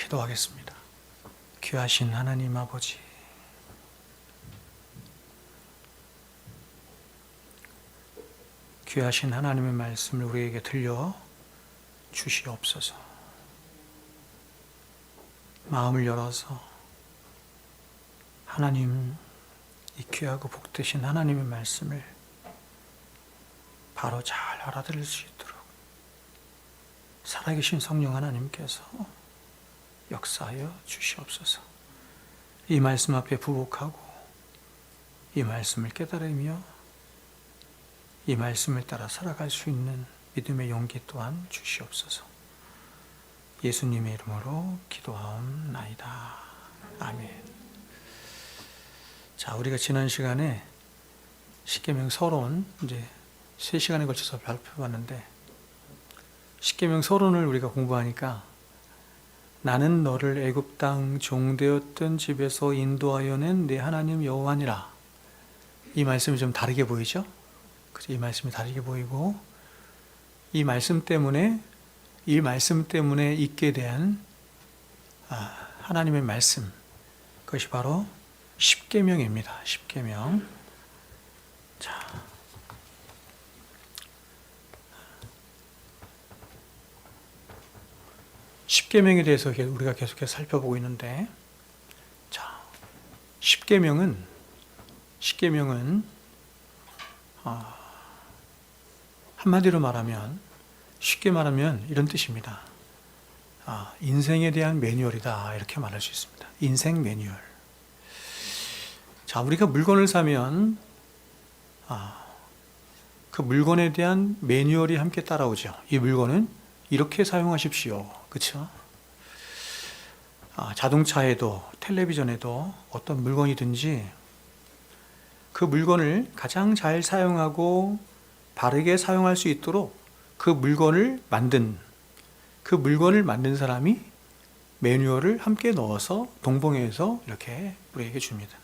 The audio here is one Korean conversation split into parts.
기도하겠습니다. 귀하신 하나님 아버지, 귀하신 하나님의 말씀을 우리에게 들려 주시옵소서. 마음을 열어서 하나님, 이 귀하고 복되신 하나님의 말씀을 바로 잘 알아들을 수 있도록 살아계신 성령 하나님께서 역사하여 주시옵소서. 이 말씀 앞에 부복하고 이 말씀을 깨달으며 이 말씀을 따라 살아갈 수 있는 믿음의 용기 또한 주시옵소서. 예수님의 이름으로 기도하옵나이다. 아멘. 자, 우리가 지난 시간에 십계명 서론 이제 3시간에 걸쳐서 발표해봤는데, 십계명 서론을 우리가 공부하니까 나는 너를 애굽 땅 종되었던 집에서 인도하여 낸 내 하나님 여호와니라. 이 말씀이 좀 다르게 보이죠? 그래서 이 말씀이 다르게 보이고, 이 말씀 때문에 있게 된 하나님의 말씀, 그것이 바로 십계명입니다. 십계명. 자, 십계명에 대해서 우리가 계속해서 살펴보고 있는데, 자, 십계명은 한마디로 말하면, 쉽게 말하면 이런 뜻입니다. 인생에 대한 매뉴얼이다, 이렇게 말할 수 있습니다. 인생 매뉴얼. 자, 우리가 물건을 사면 그 물건에 대한 매뉴얼이 함께 따라오죠. 이 물건은 이렇게 사용하십시오. 그렇죠? 자동차에도 텔레비전에도 어떤 물건이든지 그 물건을 가장 잘 사용하고 바르게 사용할 수 있도록 그 물건을 만든 사람이 매뉴얼을 함께 넣어서 동봉해서 이렇게 우리에게 줍니다.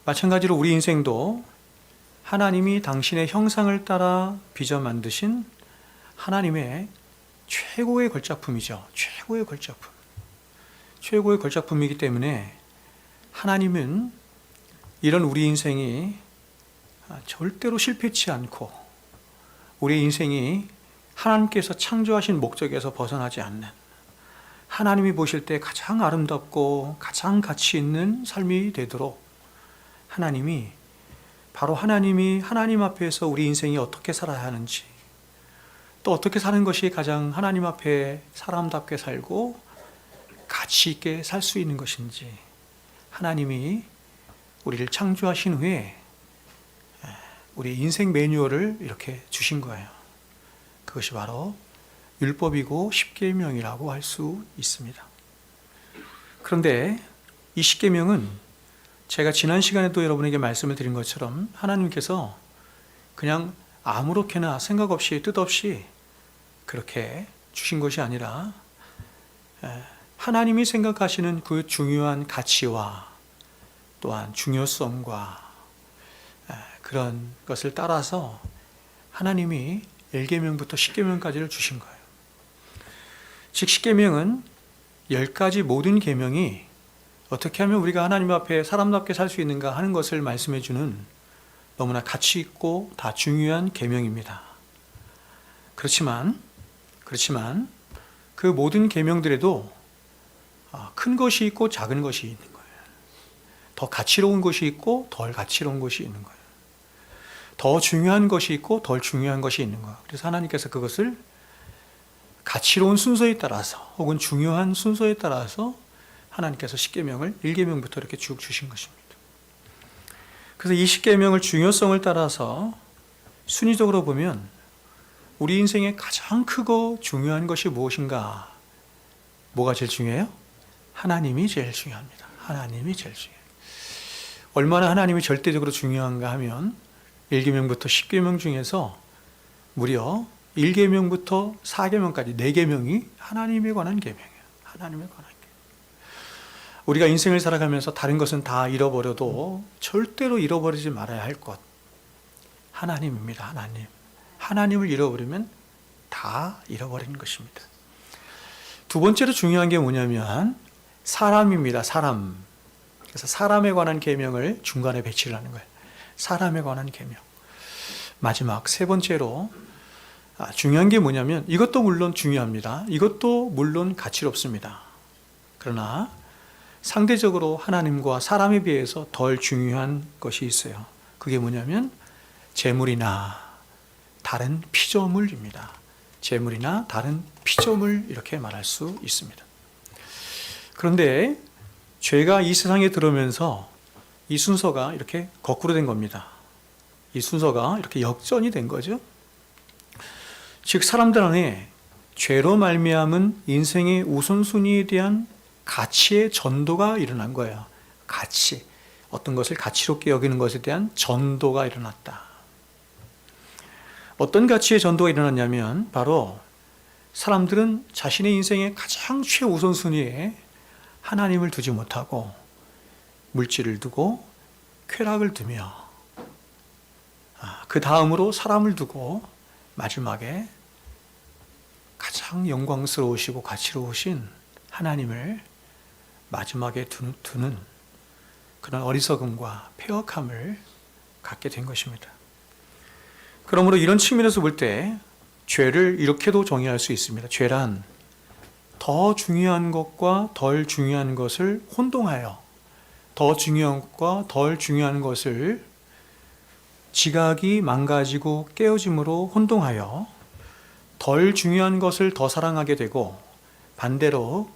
마찬가지로 우리 인생도 하나님이 당신의 형상을 따라 빚어 만드신 하나님의 최고의 걸작품이죠. 최고의 걸작품이기 때문에 하나님은 이런 우리 인생이 절대로 실패치 않고, 우리 인생이 하나님께서 창조하신 목적에서 벗어나지 않는, 하나님이 보실 때 가장 아름답고 가장 가치 있는 삶이 되도록 하나님이 하나님 앞에서 우리 인생이 어떻게 살아야 하는지, 또 어떻게 사는 것이 가장 하나님 앞에 사람답게 살고 가치 있게 살 수 있는 것인지, 하나님이 우리를 창조하신 후에 우리 인생 매뉴얼을 이렇게 주신 거예요. 그것이 바로 율법이고 십계명이라고 할 수 있습니다. 그런데 이 십계명은 제가 지난 시간에도 여러분에게 말씀을 드린 것처럼 하나님께서 그냥 아무렇게나 생각 없이 뜻없이 그렇게 주신 것이 아니라 하나님이 생각하시는 그 중요한 가치와 또한 중요성과 그런 것을 따라서 하나님이 1계명부터 10계명까지를 주신 거예요. 즉 10계명은 10가지 모든 계명이 어떻게 하면 우리가 하나님 앞에 사람답게 살 수 있는가 하는 것을 말씀해 주는 너무나 가치 있고 다 중요한 계명입니다. 그렇지만 그 모든 계명들에도 큰 것이 있고 작은 것이 있는 거예요. 더 가치로운 것이 있고 덜 가치로운 것이 있는 거예요. 더 중요한 것이 있고 덜 중요한 것이 있는 거예요. 그래서 하나님께서 그것을 가치로운 순서에 따라서 혹은 중요한 순서에 따라서 하나님께서 10계명을 1계명부터 이렇게 쭉 주신 것입니다. 그래서 이 10계명을 중요성을 따라서 순위적으로 보면 우리 인생에 가장 크고 중요한 것이 무엇인가? 뭐가 제일 중요해요? 하나님이 제일 중요합니다. 하나님이 제일 중요해요. 얼마나 하나님이 절대적으로 중요한가 하면 1계명부터 10계명 중에서 무려 1계명부터 4계명까지 4계명이 하나님에 관한 계명이에요. 하나님에 관한 계명. 우리가 인생을 살아가면서 다른 것은 다 잃어버려도 절대로 잃어버리지 말아야 할 것, 하나님입니다. 하나님. 하나님을 잃어버리면 다 잃어버리는 것입니다. 두 번째로 중요한 게 뭐냐면 사람입니다. 사람. 그래서 사람에 관한 계명을 중간에 배치를 하는 거예요. 사람에 관한 계명. 마지막 세 번째로 중요한 게 뭐냐면 이것도 물론 중요합니다. 이것도 물론 가치롭습니다. 그러나 상대적으로 하나님과 사람에 비해서 덜 중요한 것이 있어요. 그게 뭐냐면 재물이나 다른 피조물입니다. 재물이나 다른 피조물 이렇게 말할 수 있습니다. 그런데 죄가 이 세상에 들어오면서 이 순서가 이렇게 거꾸로 된 겁니다. 이 순서가 이렇게 역전이 된 거죠. 즉 사람들 안에 죄로 말미암은 인생의 우선순위에 대한 가치의 전도가 일어난 거예요. 가치, 어떤 것을 가치롭게 여기는 것에 대한 전도가 일어났다. 어떤 가치의 전도가 일어났냐면 바로 사람들은 자신의 인생의 가장 최우선순위에 하나님을 두지 못하고 물질을 두고 쾌락을 두며 그 다음으로 사람을 두고 마지막에 가장 영광스러우시고 가치로우신 하나님을 마지막에 두는 그런 어리석음과 패역함을 갖게 된 것입니다. 그러므로 이런 측면에서 볼 때 죄를 이렇게도 정의할 수 있습니다. 죄란 더 중요한 것과 덜 중요한 것을 혼동하여 더 중요한 것과 덜 중요한 것을 지각이 망가지고 깨어짐으로 혼동하여 덜 중요한 것을 더 사랑하게 되고 반대로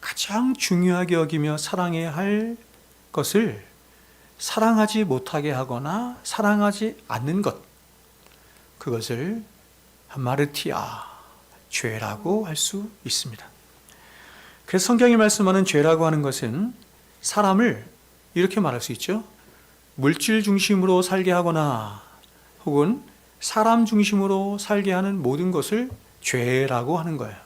가장 중요하게 여기며 사랑해야 할 것을 사랑하지 못하게 하거나 사랑하지 않는 것, 그것을 마르티아, 죄라고 할 수 있습니다. 그래서 성경이 말씀하는 죄라고 하는 것은 사람을 이렇게 말할 수 있죠. 물질 중심으로 살게 하거나 혹은 사람 중심으로 살게 하는 모든 것을 죄라고 하는 거예요.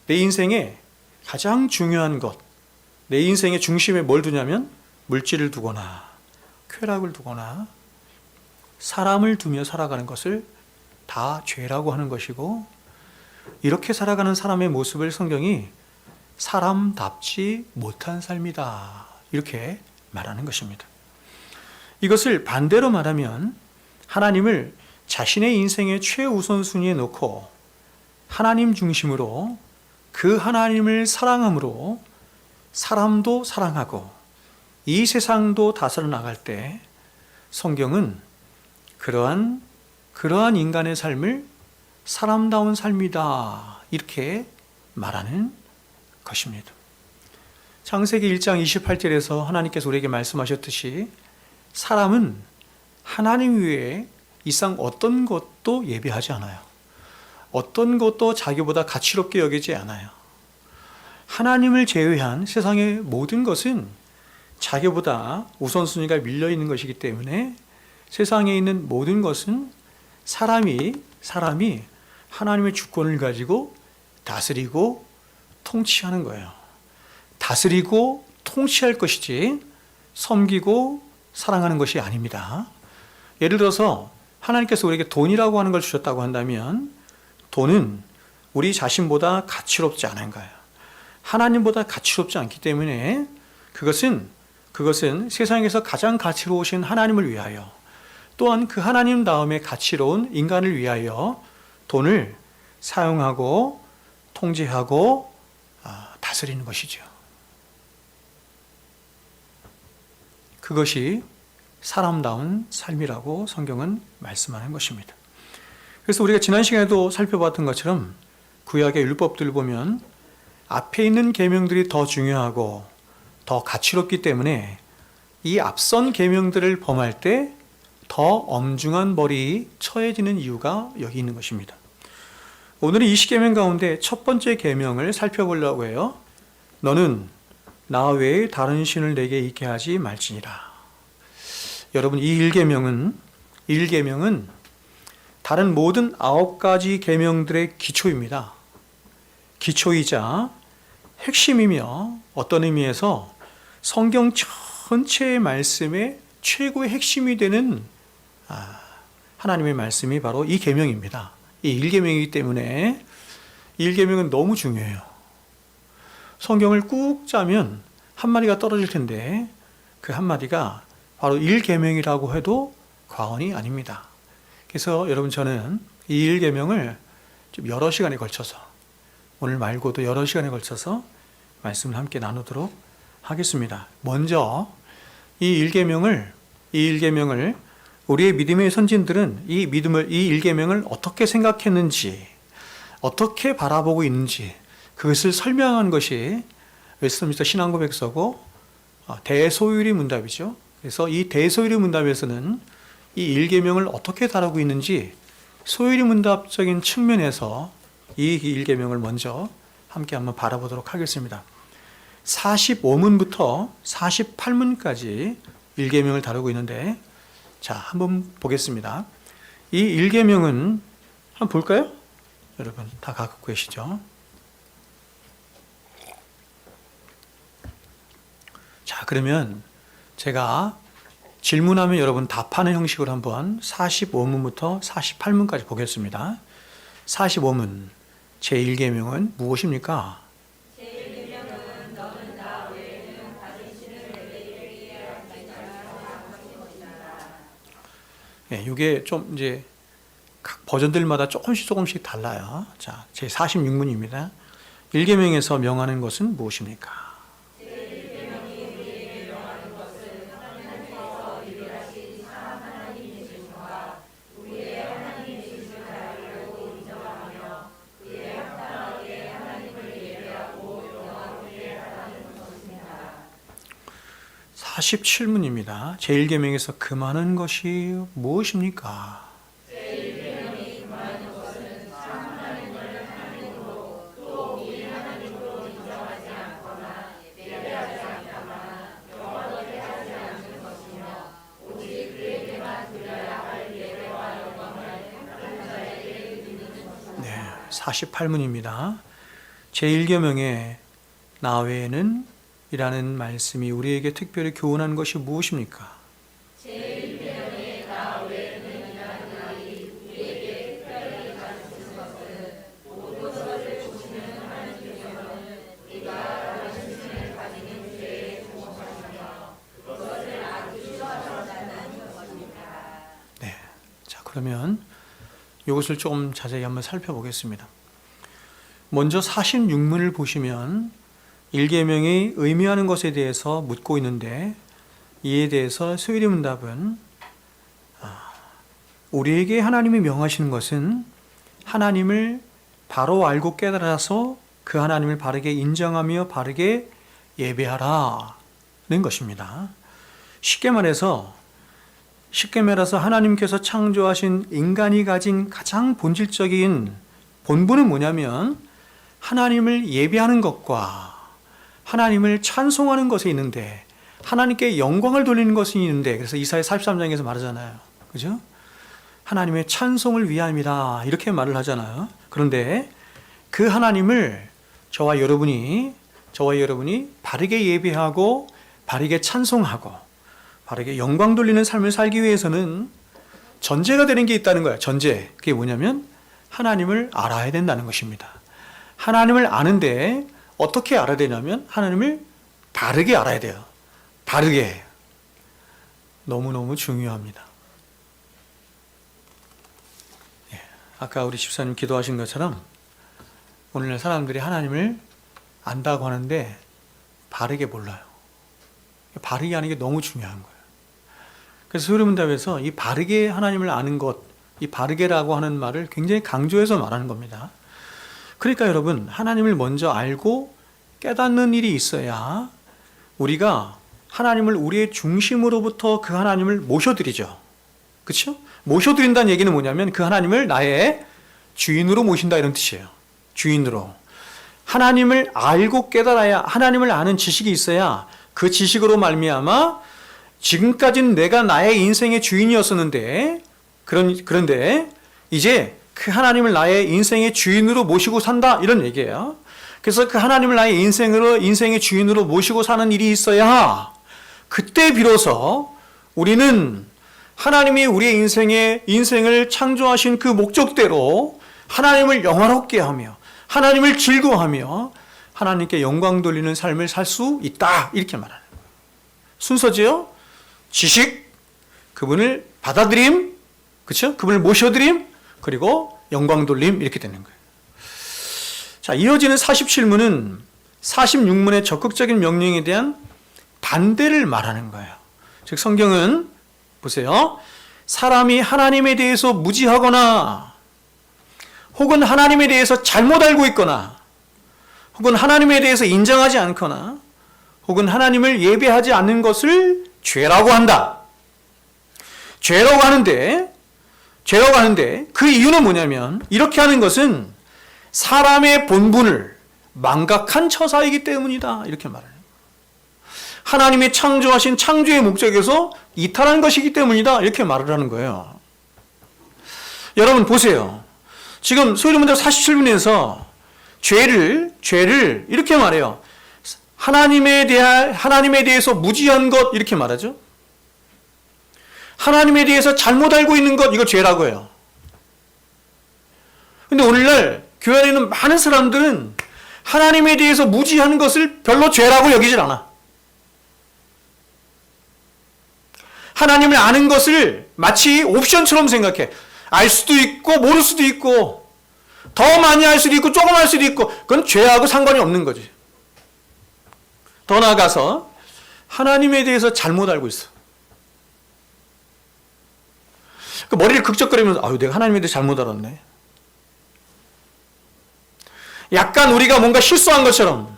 내 인생에 가장 중요한 것, 내 인생의 중심에 뭘 두냐면 물질을 두거나 쾌락을 두거나 사람을 두며 살아가는 것을 다 죄라고 하는 것이고, 이렇게 살아가는 사람의 모습을 성경이 사람답지 못한 삶이다 이렇게 말하는 것입니다. 이것을 반대로 말하면 하나님을 자신의 인생의 최우선순위에 놓고 하나님 중심으로 그 하나님을 사랑함으로 사람도 사랑하고 이 세상도 다스려 나갈 때 성경은 그러한 인간의 삶을 사람다운 삶이다 이렇게 말하는 것입니다. 창세기 1장 28절에서 하나님께서 우리에게 말씀하셨듯이 사람은 하나님 외에 이상 어떤 것도 예비하지 않아요. 어떤 것도 자기보다 가치롭게 여기지 않아요. 하나님을 제외한 세상의 모든 것은 자기보다 우선순위가 밀려있는 것이기 때문에 세상에 있는 모든 것은 사람이 하나님의 주권을 가지고 다스리고 통치하는 거예요. 다스리고 통치할 것이지 섬기고 사랑하는 것이 아닙니다. 예를 들어서 하나님께서 우리에게 돈이라고 하는 걸 주셨다고 한다면 돈은 우리 자신보다 가치롭지 않은 거예요. 하나님보다 가치롭지 않기 때문에 그것은 세상에서 가장 가치로우신 하나님을 위하여 또한 그 하나님 다음에 가치로운 인간을 위하여 돈을 사용하고 통제하고 다스리는 것이죠. 그것이 사람다운 삶이라고 성경은 말씀하는 것입니다. 그래서 우리가 지난 시간에도 살펴봤던 것처럼 구약의 율법들을 보면 앞에 있는 계명들이 더 중요하고 더 가치롭기 때문에 이 앞선 계명들을 범할 때 더 엄중한 벌이 처해지는 이유가 여기 있는 것입니다. 오늘은 이 10계명 가운데 첫 번째 계명을 살펴보려고 해요. 너는 나 외에 다른 신을 내게 있게 하지 말지니라. 여러분, 이 1계명은 다른 모든 9가지 계명들의 기초입니다. 기초이자 핵심이며 어떤 의미에서 성경 전체의 말씀의 최고의 핵심이 되는 하나님의 말씀이 바로 이 계명입니다. 이 1계명이기 때문에 1계명은 너무 중요해요. 성경을 꾹 짜면 한마디가 떨어질 텐데 그 한마디가 바로 1계명이라고 해도 과언이 아닙니다. 그래서 여러분 저는 이 1계명을 좀 여러 시간에 걸쳐서 오늘 말고도 여러 시간에 걸쳐서 말씀을 함께 나누도록 하겠습니다. 먼저 이 1계명을 우리의 믿음의 선진들은 이 1계명을 어떻게 생각했는지, 어떻게 바라보고 있는지 그것을 설명한 것이 웨스트민스터 신앙고백서고 대소유리 문답이죠. 그래서 이 대소유리 문답에서는 이 1계명을 어떻게 다루고 있는지 소유리 문답적인 측면에서 이 1계명을 먼저 함께 한번 바라보도록 하겠습니다. 45문부터 48문까지 1계명을 다루고 있는데 자, 한번 보겠습니다. 이 1계명은 한번 볼까요? 여러분 다 갖고 계시죠? 자, 그러면 제가 질문하면 여러분 답하는 형식으로 한번 45문부터 48문까지 보겠습니다. 45문 제1계명은 무엇입니까? 제1계명은 너는 나 외에는 다른 신을 내게 이르게 하지 말라 하는 것이다. 예, 이게 좀 이제 각 버전들마다 조금씩 달라요. 자, 제 46문입니다. 1계명에서 명하는 것은 무엇입니까? 자, 47문입니다. 제1계명에서 금하는 것이 무엇입니까? 제1계명이 금하는 것은 참 하나님을 하나님으로 또 우리 하나님으로 인정하지 않거나 예배하지 않거나 영화롭게 하지 않는 것이며 오직 그에게만 드려야 할 예배와 영광을 하는 자에게 드리는 것이다. 네, 48문입니다. 제1계명에 나 외에는 이라는 말씀이 우리에게 특별히 교훈한 것이 무엇입니까? 제1계명에 나 외에는 이라는 말이 우리에게 특별히 가르치는 것은 모든 것을 보시는 하나님께서는 우리가 다른 신을 가지는 죄에 조심하시며 그것을 아주 싫어하신다는 것입니다. 네, 자 그러면 이것을 조금 자세히 한번 살펴보겠습니다. 먼저 46문을 보시면 1계명이 의미하는 것에 대해서 묻고 있는데 이에 대해서 소유리 문답은 우리에게 하나님이 명하시는 것은 하나님을 바로 알고 깨달아서 그 하나님을 바르게 인정하며 바르게 예배하라는 것입니다. 쉽게 말해서 하나님께서 창조하신 인간이 가진 가장 본질적인 본분은 뭐냐면 하나님을 예배하는 것과 하나님을 찬송하는 것에 있는데 하나님께 영광을 돌리는 것이 있는데 그래서 이사야 43장에서 말하잖아요. 그죠? 하나님의 찬송을 위함이라 이렇게 말을 하잖아요. 그런데 그 하나님을 저와 여러분이 바르게 예배하고 바르게 찬송하고 바르게 영광 돌리는 삶을 살기 위해서는 전제가 되는 게 있다는 거예요. 전제. 그게 뭐냐면 하나님을 알아야 된다는 것입니다. 하나님을 아는데 어떻게 알아야 되냐면 하나님을 바르게 알아야 돼요. 바르게. 너무너무 중요합니다. 예, 아까 우리 집사님 기도하신 것처럼 오늘날 사람들이 하나님을 안다고 하는데 바르게 몰라요. 바르게 아는 게 너무 중요한 거예요. 그래서 소유문답에서 이 바르게 하나님을 아는 것, 이 바르게라고 하는 말을 굉장히 강조해서 말하는 겁니다. 그러니까 여러분 하나님을 먼저 알고 깨닫는 일이 있어야 우리가 하나님을 우리의 중심으로부터 그 하나님을 모셔드리죠. 그렇죠? 모셔드린다는 얘기는 뭐냐면 그 하나님을 나의 주인으로 모신다 이런 뜻이에요. 주인으로. 하나님을 알고 깨달아야 하나님을 아는 지식이 있어야 그 지식으로 말미암아 지금까지는 내가 나의 인생의 주인이었었는데 그런데 이제 그 하나님을 나의 인생의 주인으로 모시고 산다 이런 얘기예요. 그래서 그 하나님을 나의 인생의 주인으로 모시고 사는 일이 있어야 그때 비로소 우리는 하나님이 우리의 인생을 창조하신 그 목적대로 하나님을 영화롭게 하며 하나님을 즐거워하며 하나님께 영광 돌리는 삶을 살 수 있다. 이렇게 말하는 거예요. 순서지요. 지식, 그분을 받아들임, 그렇죠? 그분을 모셔드림, 그리고 영광 돌림 이렇게 되는 거예요. 자, 이어지는 47문은 46문의 적극적인 명령에 대한 반대를 말하는 거예요. 즉 성경은 보세요. 사람이 하나님에 대해서 무지하거나 혹은 하나님에 대해서 잘못 알고 있거나 혹은 하나님에 대해서 인정하지 않거나 혹은 하나님을 예배하지 않는 것을 죄라고 한다. 죄라고 하는데 그 이유는 뭐냐면 이렇게 하는 것은 사람의 본분을 망각한 처사이기 때문이다. 이렇게 말해요. 하나님의 창조하신 창조의 목적에서 이탈한 것이기 때문이다. 이렇게 말을 하는 거예요. 여러분 보세요. 지금 소위문답 47문에서 죄를 이렇게 말해요. 하나님에 대해서 무지한 것 이렇게 말하죠. 하나님에 대해서 잘못 알고 있는 것 이거 죄라고 해요. 근데 오늘날 교회 안에 있는 많은 사람들은 하나님에 대해서 무지한 것을 별로 죄라고 여기질 않아. 하나님을 아는 것을 마치 옵션처럼 생각해. 알 수도 있고 모를 수도 있고 더 많이 알 수도 있고 조금 알 수도 있고 그건 죄하고 상관이 없는 거지. 더 나아가서 하나님에 대해서 잘못 알고 있어. 그 머리를 극적거리면서 아유 내가 하나님에 대해서 잘못 알았네. 약간 우리가 뭔가 실수한 것처럼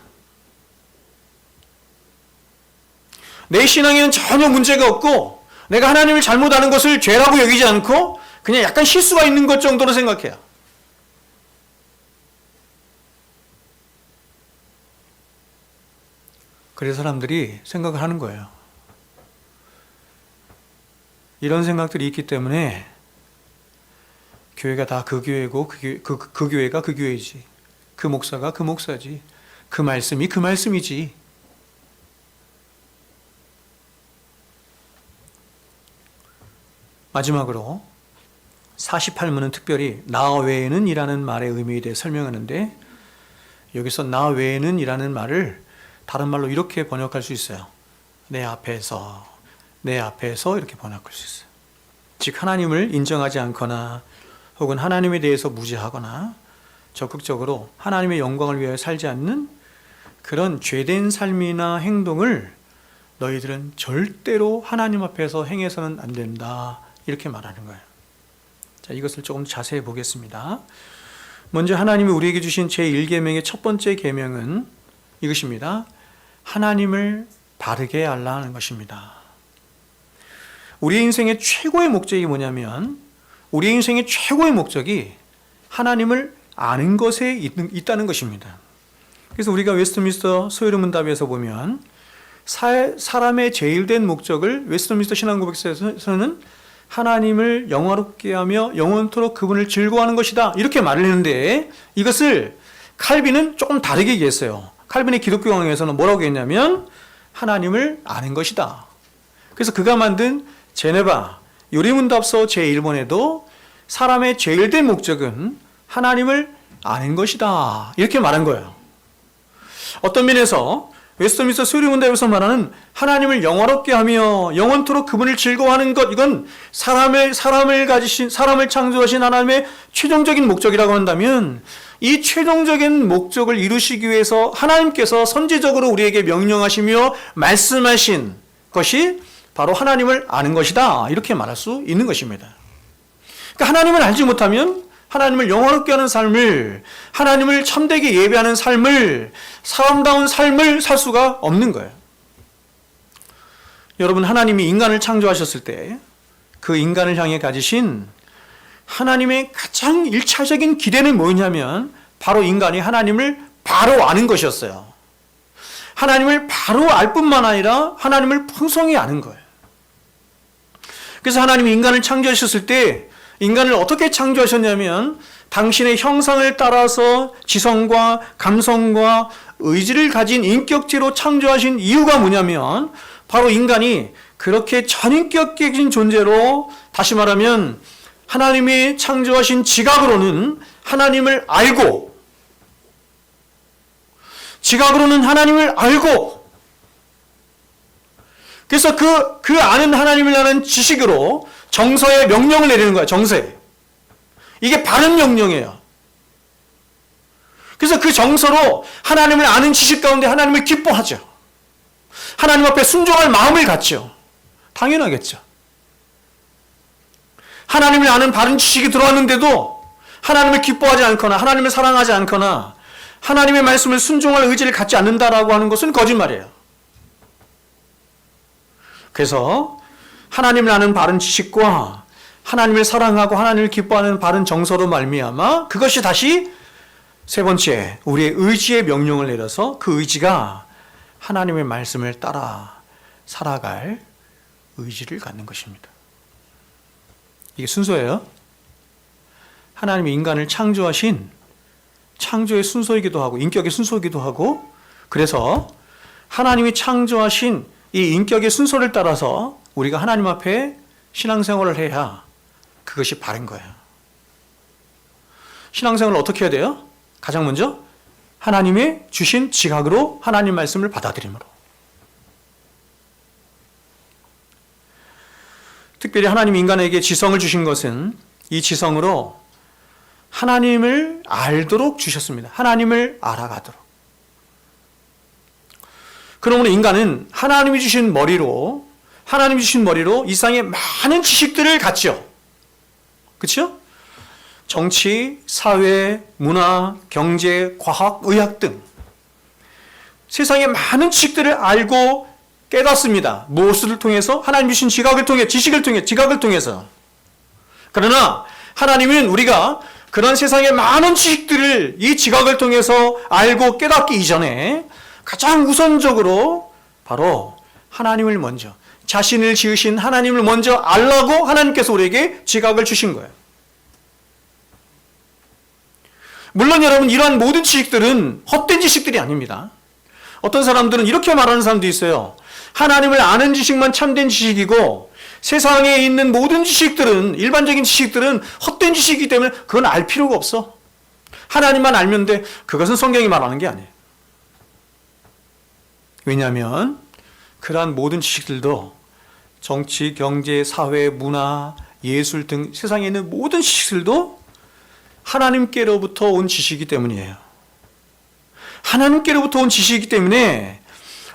내 신앙에는 전혀 문제가 없고 내가 하나님을 잘못 아는 것을 죄라고 여기지 않고 그냥 약간 실수가 있는 것 정도로 생각해요. 그래서 사람들이 생각을 하는 거예요. 이런 생각들이 있기 때문에 교회가 다 그 교회고 그 교회가 그 교회지. 그 목사가 그 목사지. 그 말씀이 그 말씀이지. 마지막으로 48문은 특별히 나 외에는 이라는 말의 의미에 대해 설명하는데 여기서 나 외에는 이라는 말을 다른 말로 이렇게 번역할 수 있어요. 내 앞에서 이렇게 번역할 수 있어요. 즉 하나님을 인정하지 않거나 혹은 하나님에 대해서 무지하거나 적극적으로 하나님의 영광을 위하여 살지 않는 그런 죄된 삶이나 행동을 너희들은 절대로 하나님 앞에서 행해서는 안 된다. 이렇게 말하는 거예요. 자, 이것을 조금 자세히 보겠습니다. 먼저 하나님이 우리에게 주신 제1계명의 첫 번째 계명은 이것입니다. 하나님을 바르게 알라 하는 것입니다. 우리의 인생의 최고의 목적이 뭐냐면 우리의 인생의 최고의 목적이 하나님을 아는 것에 있다는 것입니다. 그래서 우리가 웨스트민스터 소요문답에서 보면 사람의 제일 된 목적을 웨스트민스터 신앙고백서에서는 하나님을 영화롭게 하며 영원토록 그분을 즐거워하는 것이다. 이렇게 말을 했는데 이것을 칼빈은 조금 다르게 얘기했어요. 칼빈의 기독교 강해에서는 뭐라고 했냐면 하나님을 아는 것이다. 그래서 그가 만든 제네바 요리문답서 제1번에도 사람의 제일 된 목적은 하나님을 아는 것이다. 이렇게 말한 거예요. 어떤 면에서 웨스트민스터 수리문답에서 말하는 하나님을 영화롭게 하며 영원토록 그분을 즐거워하는 것 이건 사람을 창조하신 하나님의 최종적인 목적이라고 한다면 이 최종적인 목적을 이루시기 위해서 하나님께서 선지적으로 우리에게 명령하시며 말씀하신 것이 바로 하나님을 아는 것이다. 이렇게 말할 수 있는 것입니다. 그러니까 하나님을 알지 못하면 하나님을 영화롭게 하는 삶을 하나님을 참되게 예배하는 삶을 사람다운 삶을 살 수가 없는 거예요. 여러분 하나님이 인간을 창조하셨을 때 그 인간을 향해 가지신 하나님의 가장 1차적인 기대는 뭐냐면 바로 인간이 하나님을 바로 아는 것이었어요. 하나님을 바로 알 뿐만 아니라 하나님을 풍성히 아는 거예요. 그래서 하나님이 인간을 창조하셨을 때 인간을 어떻게 창조하셨냐면 당신의 형상을 따라서 지성과 감성과 의지를 가진 인격체로 창조하신 이유가 뭐냐면 바로 인간이 그렇게 전인격적인 존재로 다시 말하면 하나님이 창조하신 지각으로는 하나님을 알고 지각으로는 하나님을 알고, 그래서 그 아는 하나님을 아는 지식으로 정서에 명령을 내리는 거야. 정서에. 이게 바른 명령이에요. 그래서 그 정서로 하나님을 아는 지식 가운데 하나님을 기뻐하죠. 하나님 앞에 순종할 마음을 갖죠. 당연하겠죠. 하나님을 아는 바른 지식이 들어왔는데도 하나님을 기뻐하지 않거나 하나님을 사랑하지 않거나 하나님의 말씀을 순종할 의지를 갖지 않는다라고 하는 것은 거짓말이에요. 그래서 하나님을 아는 바른 지식과 하나님을 사랑하고 하나님을 기뻐하는 바른 정서로 말미암아 그것이 다시 세 번째, 우리의 의지의 명령을 내려서 그 의지가 하나님의 말씀을 따라 살아갈 의지를 갖는 것입니다. 이게 순서예요. 하나님이 인간을 창조하신 창조의 순서이기도 하고 인격의 순서이기도 하고, 그래서 하나님이 창조하신 이 인격의 순서를 따라서 우리가 하나님 앞에 신앙생활을 해야 그것이 바른 거예요. 신앙생활을 어떻게 해야 돼요? 가장 먼저 하나님의 주신 지각으로 하나님 말씀을 받아들임으로. 특별히 하나님이 인간에게 지성을 주신 것은 이 지성으로 하나님을 알도록 주셨습니다. 하나님을 알아가도록. 그러므로 인간은 하나님이 주신 머리로 이 세상에 많은 지식들을 갖죠. 그렇죠? 정치, 사회, 문화, 경제, 과학, 의학 등 세상에 많은 지식들을 알고 깨닫습니다. 무엇을 통해서? 하나님 주신 지식을 통해서. 그러나 하나님은 우리가 그런 세상의 많은 지식들을 이 지각을 통해서 알고 깨닫기 이전에 가장 우선적으로 바로 하나님을 먼저, 자신을 지으신 하나님을 먼저 알라고 하나님께서 우리에게 지각을 주신 거예요. 물론 여러분, 이러한 모든 지식들은 헛된 지식들이 아닙니다. 어떤 사람들은 이렇게 말하는 사람도 있어요. 하나님을 아는 지식만 참된 지식이고 세상에 있는 모든 지식들은, 일반적인 지식들은 헛된 지식이기 때문에 그건 알 필요가 없어. 하나님만 알면 돼. 그것은 성경이 말하는 게 아니에요. 왜냐하면 그러한 모든 지식들도 정치, 경제, 사회, 문화, 예술 등 세상에 있는 모든 지식들도 하나님께로부터 온 지식이기 때문이에요. 하나님께로부터 온 지식이기 때문에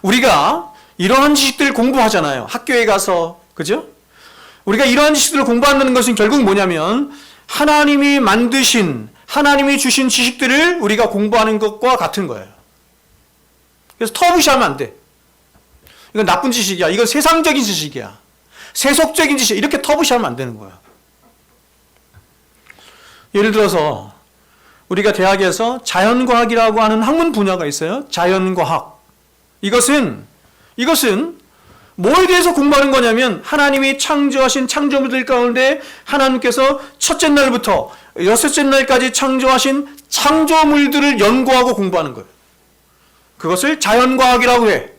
우리가 이러한 지식들을 공부하잖아요. 학교에 가서, 그죠? 우리가 이러한 지식들을 공부한다는 것은 결국 뭐냐면 하나님이 만드신, 하나님이 주신 지식들을 우리가 공부하는 것과 같은 거예요. 그래서 터부시하면 안 돼. 이건 나쁜 지식이야. 이건 세상적인 지식이야. 세속적인 지식. 이렇게 터부시하면 안 되는 거예요. 예를 들어서 우리가 대학에서 자연과학이라고 하는 학문 분야가 있어요. 자연과학. 이것은 뭐에 대해서 공부하는 거냐면 하나님이 창조하신 창조물들 가운데 하나님께서 첫째 날부터 여섯째 날까지 창조하신 창조물들을 연구하고 공부하는 거예요. 그것을 자연과학이라고 해.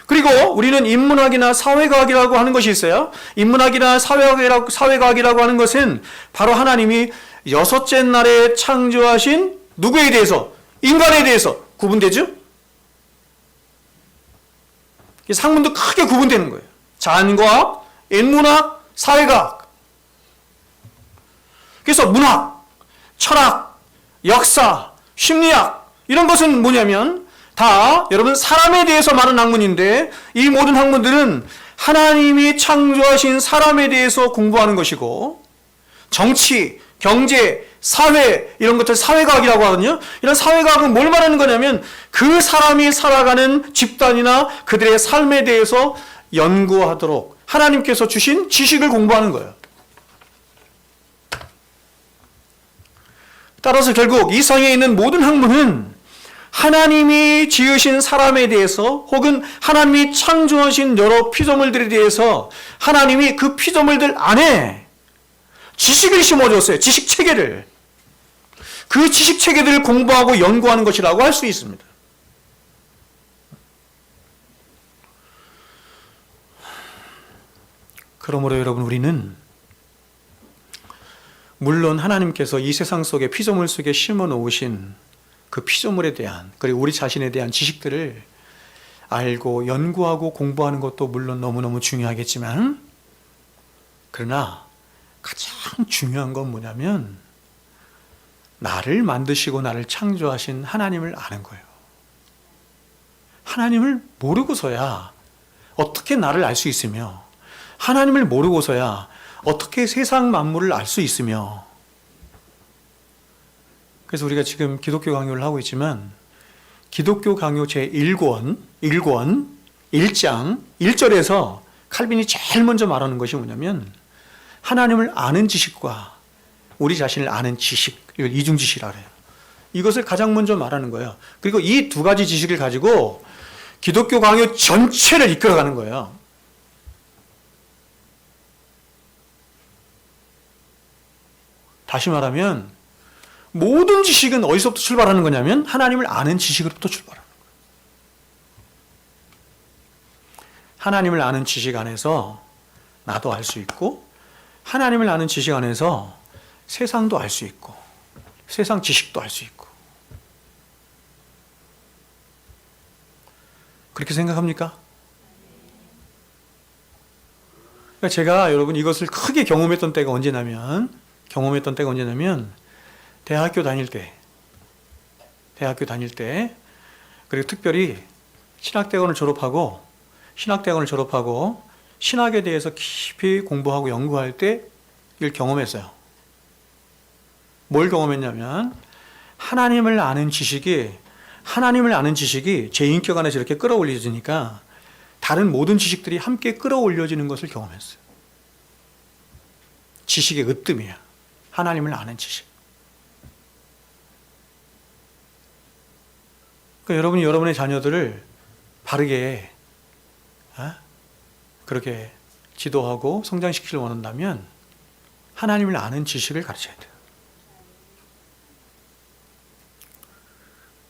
그리고 우리는 인문학이나 사회과학이라고 하는 것이 있어요. 인문학이나 사회과학이라고 하는 것은 바로 하나님이 여섯째 날에 창조하신 누구에 대해서? 인간에 대해서 구분되죠? 학문도 크게 구분되는 거예요. 자연과학, 인문학, 사회과학. 그래서 문학, 철학, 역사, 심리학 이런 것은 뭐냐면 다 여러분 사람에 대해서 말하는 학문인데 이 모든 학문들은 하나님이 창조하신 사람에 대해서 공부하는 것이고, 정치, 경제, 사회 이런 것들 사회과학이라고 하거든요. 이런 사회과학은 뭘 말하는 거냐면 그 사람이 살아가는 집단이나 그들의 삶에 대해서 연구하도록 하나님께서 주신 지식을 공부하는 거예요. 따라서 결국 이 세상에 있는 모든 학문은 하나님이 지으신 사람에 대해서 혹은 하나님이 창조하신 여러 피조물들에 대해서 하나님이 그 피조물들 안에 지식을 심어줬어요. 지식 체계를. 그 지식 체계들을 공부하고 연구하는 것이라고 할 수 있습니다. 그러므로 여러분, 우리는 물론 하나님께서 이 세상 속에 피조물 속에 심어 놓으신 그 피조물에 대한, 그리고 우리 자신에 대한 지식들을 알고 연구하고 공부하는 것도 물론 너무너무 중요하겠지만, 그러나 가장 중요한 건 뭐냐면 나를 만드시고 나를 창조하신 하나님을 아는 거예요. 하나님을 모르고서야 어떻게 나를 알 수 있으며, 하나님을 모르고서야 어떻게 세상 만물을 알 수 있으며. 그래서 우리가 지금 기독교 강요를 하고 있지만, 기독교 강요 제1권 1장 1절에서 칼빈이 제일 먼저 말하는 것이 뭐냐면, 하나님을 아는 지식과 우리 자신을 아는 지식, 이걸 이중지식이라 그래요. 이것을 가장 먼저 말하는 거예요. 그리고 이 두 가지 지식을 가지고 기독교 강요 전체를 이끌어가는 거예요. 다시 말하면 모든 지식은 어디서부터 출발하는 거냐면 하나님을 아는 지식으로부터 출발하는 거예요. 하나님을 아는 지식 안에서 나도 알 수 있고, 하나님을 아는 지식 안에서 세상도 알 수 있고, 세상 지식도 알 수 있고. 그렇게 생각합니까? 그러니까 제가 여러분 이것을 크게 경험했던 때가 언제냐면 대학교 다닐 때, 그리고 특별히 신학대학원을 졸업하고 신학에 대해서 깊이 공부하고 연구할 때 이걸 경험했어요. 뭘 경험했냐면, 하나님을 아는 지식이 제 인격 안에서 이렇게 끌어올려지니까 다른 모든 지식들이 함께 끌어올려지는 것을 경험했어요. 지식의 으뜸이야. 하나님을 아는 지식. 그러니까 여러분이 여러분의 자녀들을 바르게 그렇게 지도하고 성장시키길 원한다면 하나님을 아는 지식을 가르쳐야 돼요.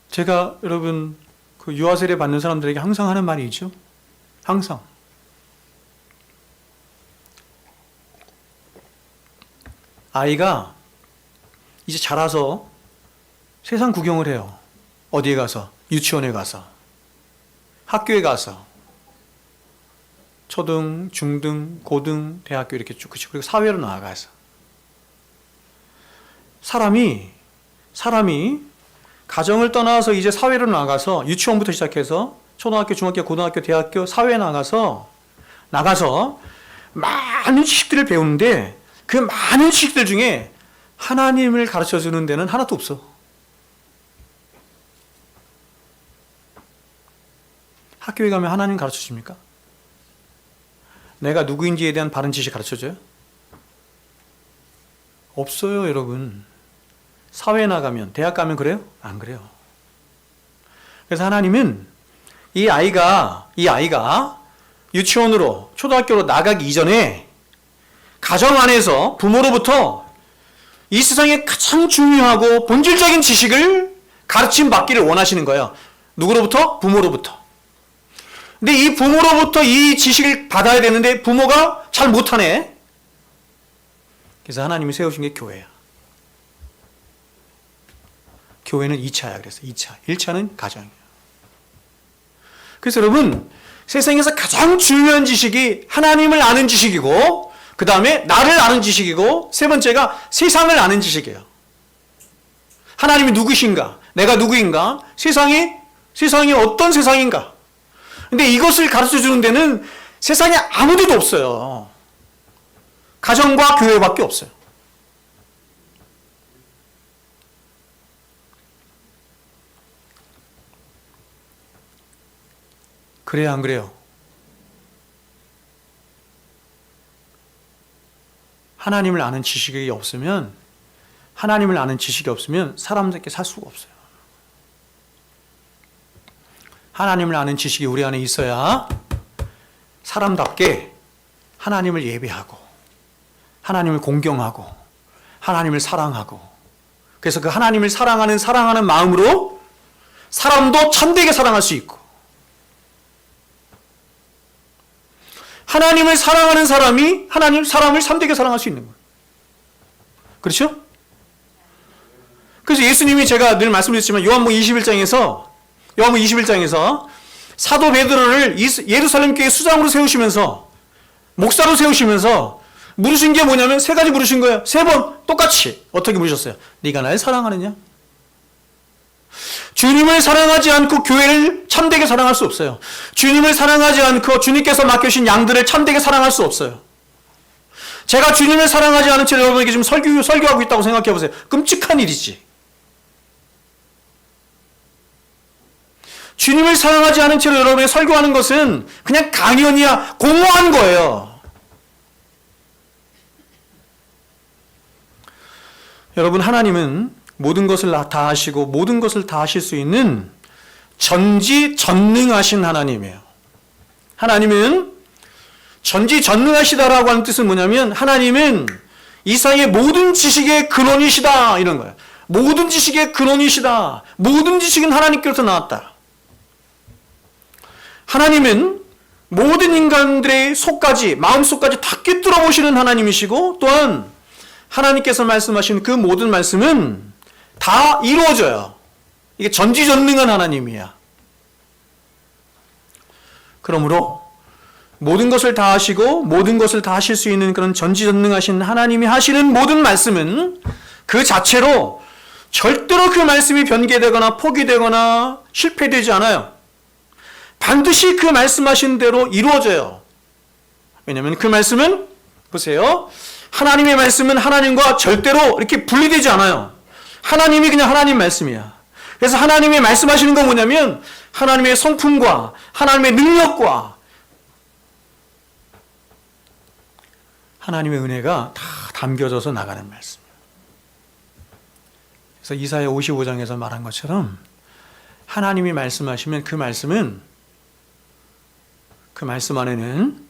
제가 여러분 그 유아 세례 받는 사람들에게 항상 하는 말이 있죠. 항상 아이가 이제 자라서 세상 구경을 해요. 어디에 가서? 유치원에 가서, 학교에 가서, 초등, 중등, 고등, 대학교 이렇게 쭉, 그리고 사회로 나아가서 사람이 가정을 떠나서 이제 사회로 나가서, 유치원부터 시작해서 초등학교, 중학교, 고등학교, 대학교, 사회에 나가서 많은 지식들을 배우는데, 그 많은 지식들 중에 하나님을 가르쳐 주는 데는 하나도 없어. 학교에 가면 하나님 가르쳐 줍니까? 내가 누구인지에 대한 바른 지식 가르쳐 줘요? 없어요, 여러분. 사회에 나가면, 대학 가면 그래요? 안 그래요. 그래서 하나님은 이 아이가 유치원으로, 초등학교로 나가기 이전에 가정 안에서 부모로부터 이 세상에 가장 중요하고 본질적인 지식을 가르침 받기를 원하시는 거예요. 누구로부터? 부모로부터. 근데 이 부모로부터 이 지식을 받아야 되는데 부모가 잘 못하네. 그래서 하나님이 세우신 게 교회야. 교회는 2차야. 그래서 2차. 1차는 가정이에요. 그래서 여러분, 세상에서 가장 중요한 지식이 하나님을 아는 지식이고, 그 다음에 나를 아는 지식이고, 세 번째가 세상을 아는 지식이에요. 하나님이 누구신가? 내가 누구인가? 세상이 어떤 세상인가? 근데 이것을 가르쳐 주는 데는 세상에 아무데도 없어요. 가정과 교회밖에 없어요. 그래요, 안 그래요? 하나님을 아는 지식이 없으면 사람들께 살 수가 없어요. 하나님을 아는 지식이 우리 안에 있어야 사람답게 하나님을 예배하고, 하나님을 공경하고, 하나님을 사랑하고, 그래서 그 하나님을 사랑하는 마음으로 사람도 참되게 사랑할 수 있고, 하나님을 사랑하는 사람이 사람을 참되게 사랑할 수 있는 거예요. 그렇죠? 그래서 예수님이 제가 늘 말씀드렸지만 요한복음 21장에서 사도 베드로를 예루살렘 교회 수장으로 세우시면서 목사로 세우시면서 물으신 게 뭐냐면 세 가지 물으신 거예요. 세 번 똑같이. 어떻게 물으셨어요? 네가 날 사랑하느냐? 주님을 사랑하지 않고 교회를 참되게 사랑할 수 없어요. 주님을 사랑하지 않고 주님께서 맡겨주신 양들을 참되게 사랑할 수 없어요. 제가 주님을 사랑하지 않은 채로 여러분에게 지금 설교하고 있다고 생각해 보세요. 끔찍한 일이지. 주님을 사랑하지 않은 채로 여러분이 설교하는 것은 그냥 강연이야, 공허한 거예요. 여러분, 하나님은 모든 것을 다 하시고 모든 것을 다 하실 수 있는 전지전능하신 하나님이에요. 하나님은 전지전능하시다라고 하는 뜻은 뭐냐면 하나님은 이 세상의 모든 지식의 근원이시다 이런 거예요. 모든 지식의 근원이시다. 모든 지식은 하나님께로부터 나왔다. 하나님은 모든 인간들의 속까지, 마음속까지 다 꿰뚫어 보시는 하나님이시고 또한 하나님께서 말씀하신 그 모든 말씀은 다 이루어져요. 이게 전지전능한 하나님이야. 그러므로 모든 것을 다 하시고 모든 것을 다 하실 수 있는 그런 전지전능하신 하나님이 하시는 모든 말씀은 그 자체로 절대로 그 말씀이 변개되거나 포기되거나 실패되지 않아요. 반드시 그 말씀하신 대로 이루어져요. 왜냐하면 그 말씀은 보세요. 하나님의 말씀은 하나님과 절대로 이렇게 분리되지 않아요. 하나님이 그냥 하나님 말씀이야. 그래서 하나님이 말씀하시는 건 뭐냐면 하나님의 성품과 하나님의 능력과 하나님의 은혜가 다 담겨져서 나가는 말씀이에요. 그래서 이사야 55장에서 말한 것처럼 하나님이 말씀하시면 그 말씀 안에는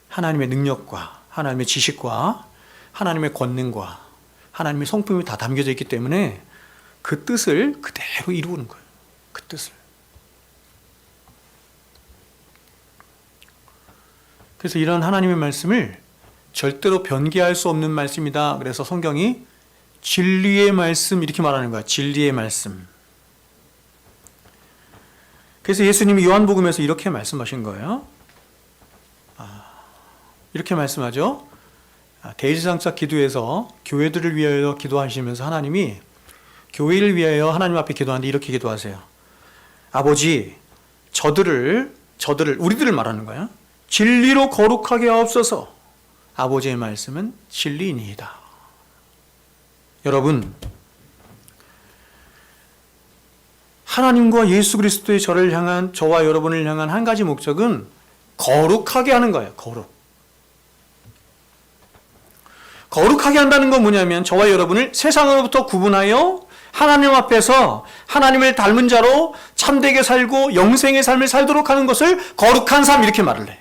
하나님의 능력과 하나님의 지식과 하나님의 권능과 하나님의 성품이 다 담겨져 있기 때문에 그 뜻을 그대로 이루는 거예요. 그 뜻을. 그래서 이런 하나님의 말씀을 절대로 변개할 수 없는 말씀이다. 그래서 성경이 진리의 말씀 이렇게 말하는 거야. 진리의 말씀. 그래서 예수님이 요한복음에서 이렇게 말씀하신 거예요. 이렇게 말씀하죠. 대지상자 기도에서 교회들을 위하여 기도하시면서 하나님이 교회를 위하여 하나님 앞에 기도하는데 이렇게 기도하세요. 아버지, 우리들을 말하는 거야. 진리로 거룩하게 하옵소서. 아버지의 말씀은 진리이니이다. 여러분, 하나님과 예수 그리스도의 저와 여러분을 향한 한 가지 목적은 거룩하게 하는 거예요. 거룩하게 한다는 건 뭐냐면 저와 여러분을 세상으로부터 구분하여 하나님 앞에서 하나님을 닮은 자로 참되게 살고 영생의 삶을 살도록 하는 것을 거룩한 삶 이렇게 말을 해.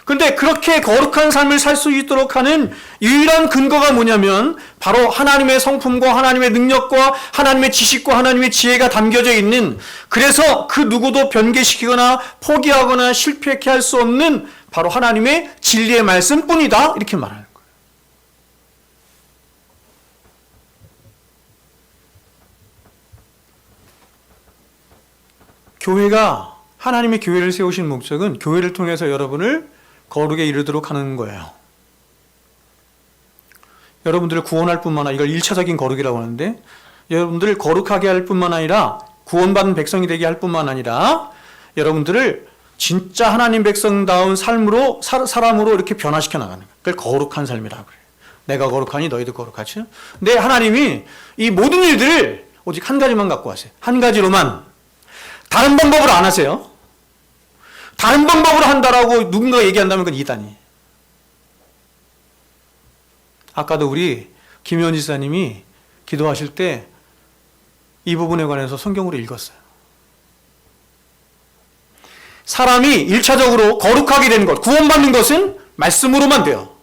근데 그렇게 거룩한 삶을 살 수 있도록 하는 유일한 근거가 뭐냐면 바로 하나님의 성품과 하나님의 능력과 하나님의 지식과 하나님의 지혜가 담겨져 있는, 그래서 그 누구도 변개시키거나 포기하거나 실패케 할 수 없는 바로 하나님의 진리의 말씀뿐이다 이렇게 말하는 거예요. 교회가 하나님의 교회를 세우신 목적은 교회를 통해서 여러분을 거룩에 이르도록 하는 거예요. 여러분들을 구원할 뿐만 아니라 이걸 1차적인 거룩이라고 하는데 여러분들을 거룩하게 할 뿐만 아니라 구원받은 백성이 되게 할 뿐만 아니라 여러분들을 진짜 하나님 백성다운 사람으로 이렇게 변화시켜 나가는 거예요. 그걸 거룩한 삶이라고 그래요. 내가 거룩하니 너희도 거룩하지. 근데 하나님이 이 모든 일들을 오직 한 가지만 갖고 하세요. 한 가지로만. 다른 방법으로 안 하세요. 다른 방법으로 한다라고 누군가 얘기한다면 그건 이단이에요. 아까도 우리 김현지 지사님이 기도하실 때 이 부분에 관해서 성경으로 읽었어요. 사람이 1차적으로 거룩하게 되는 것, 구원받는 것은 말씀으로만 돼요.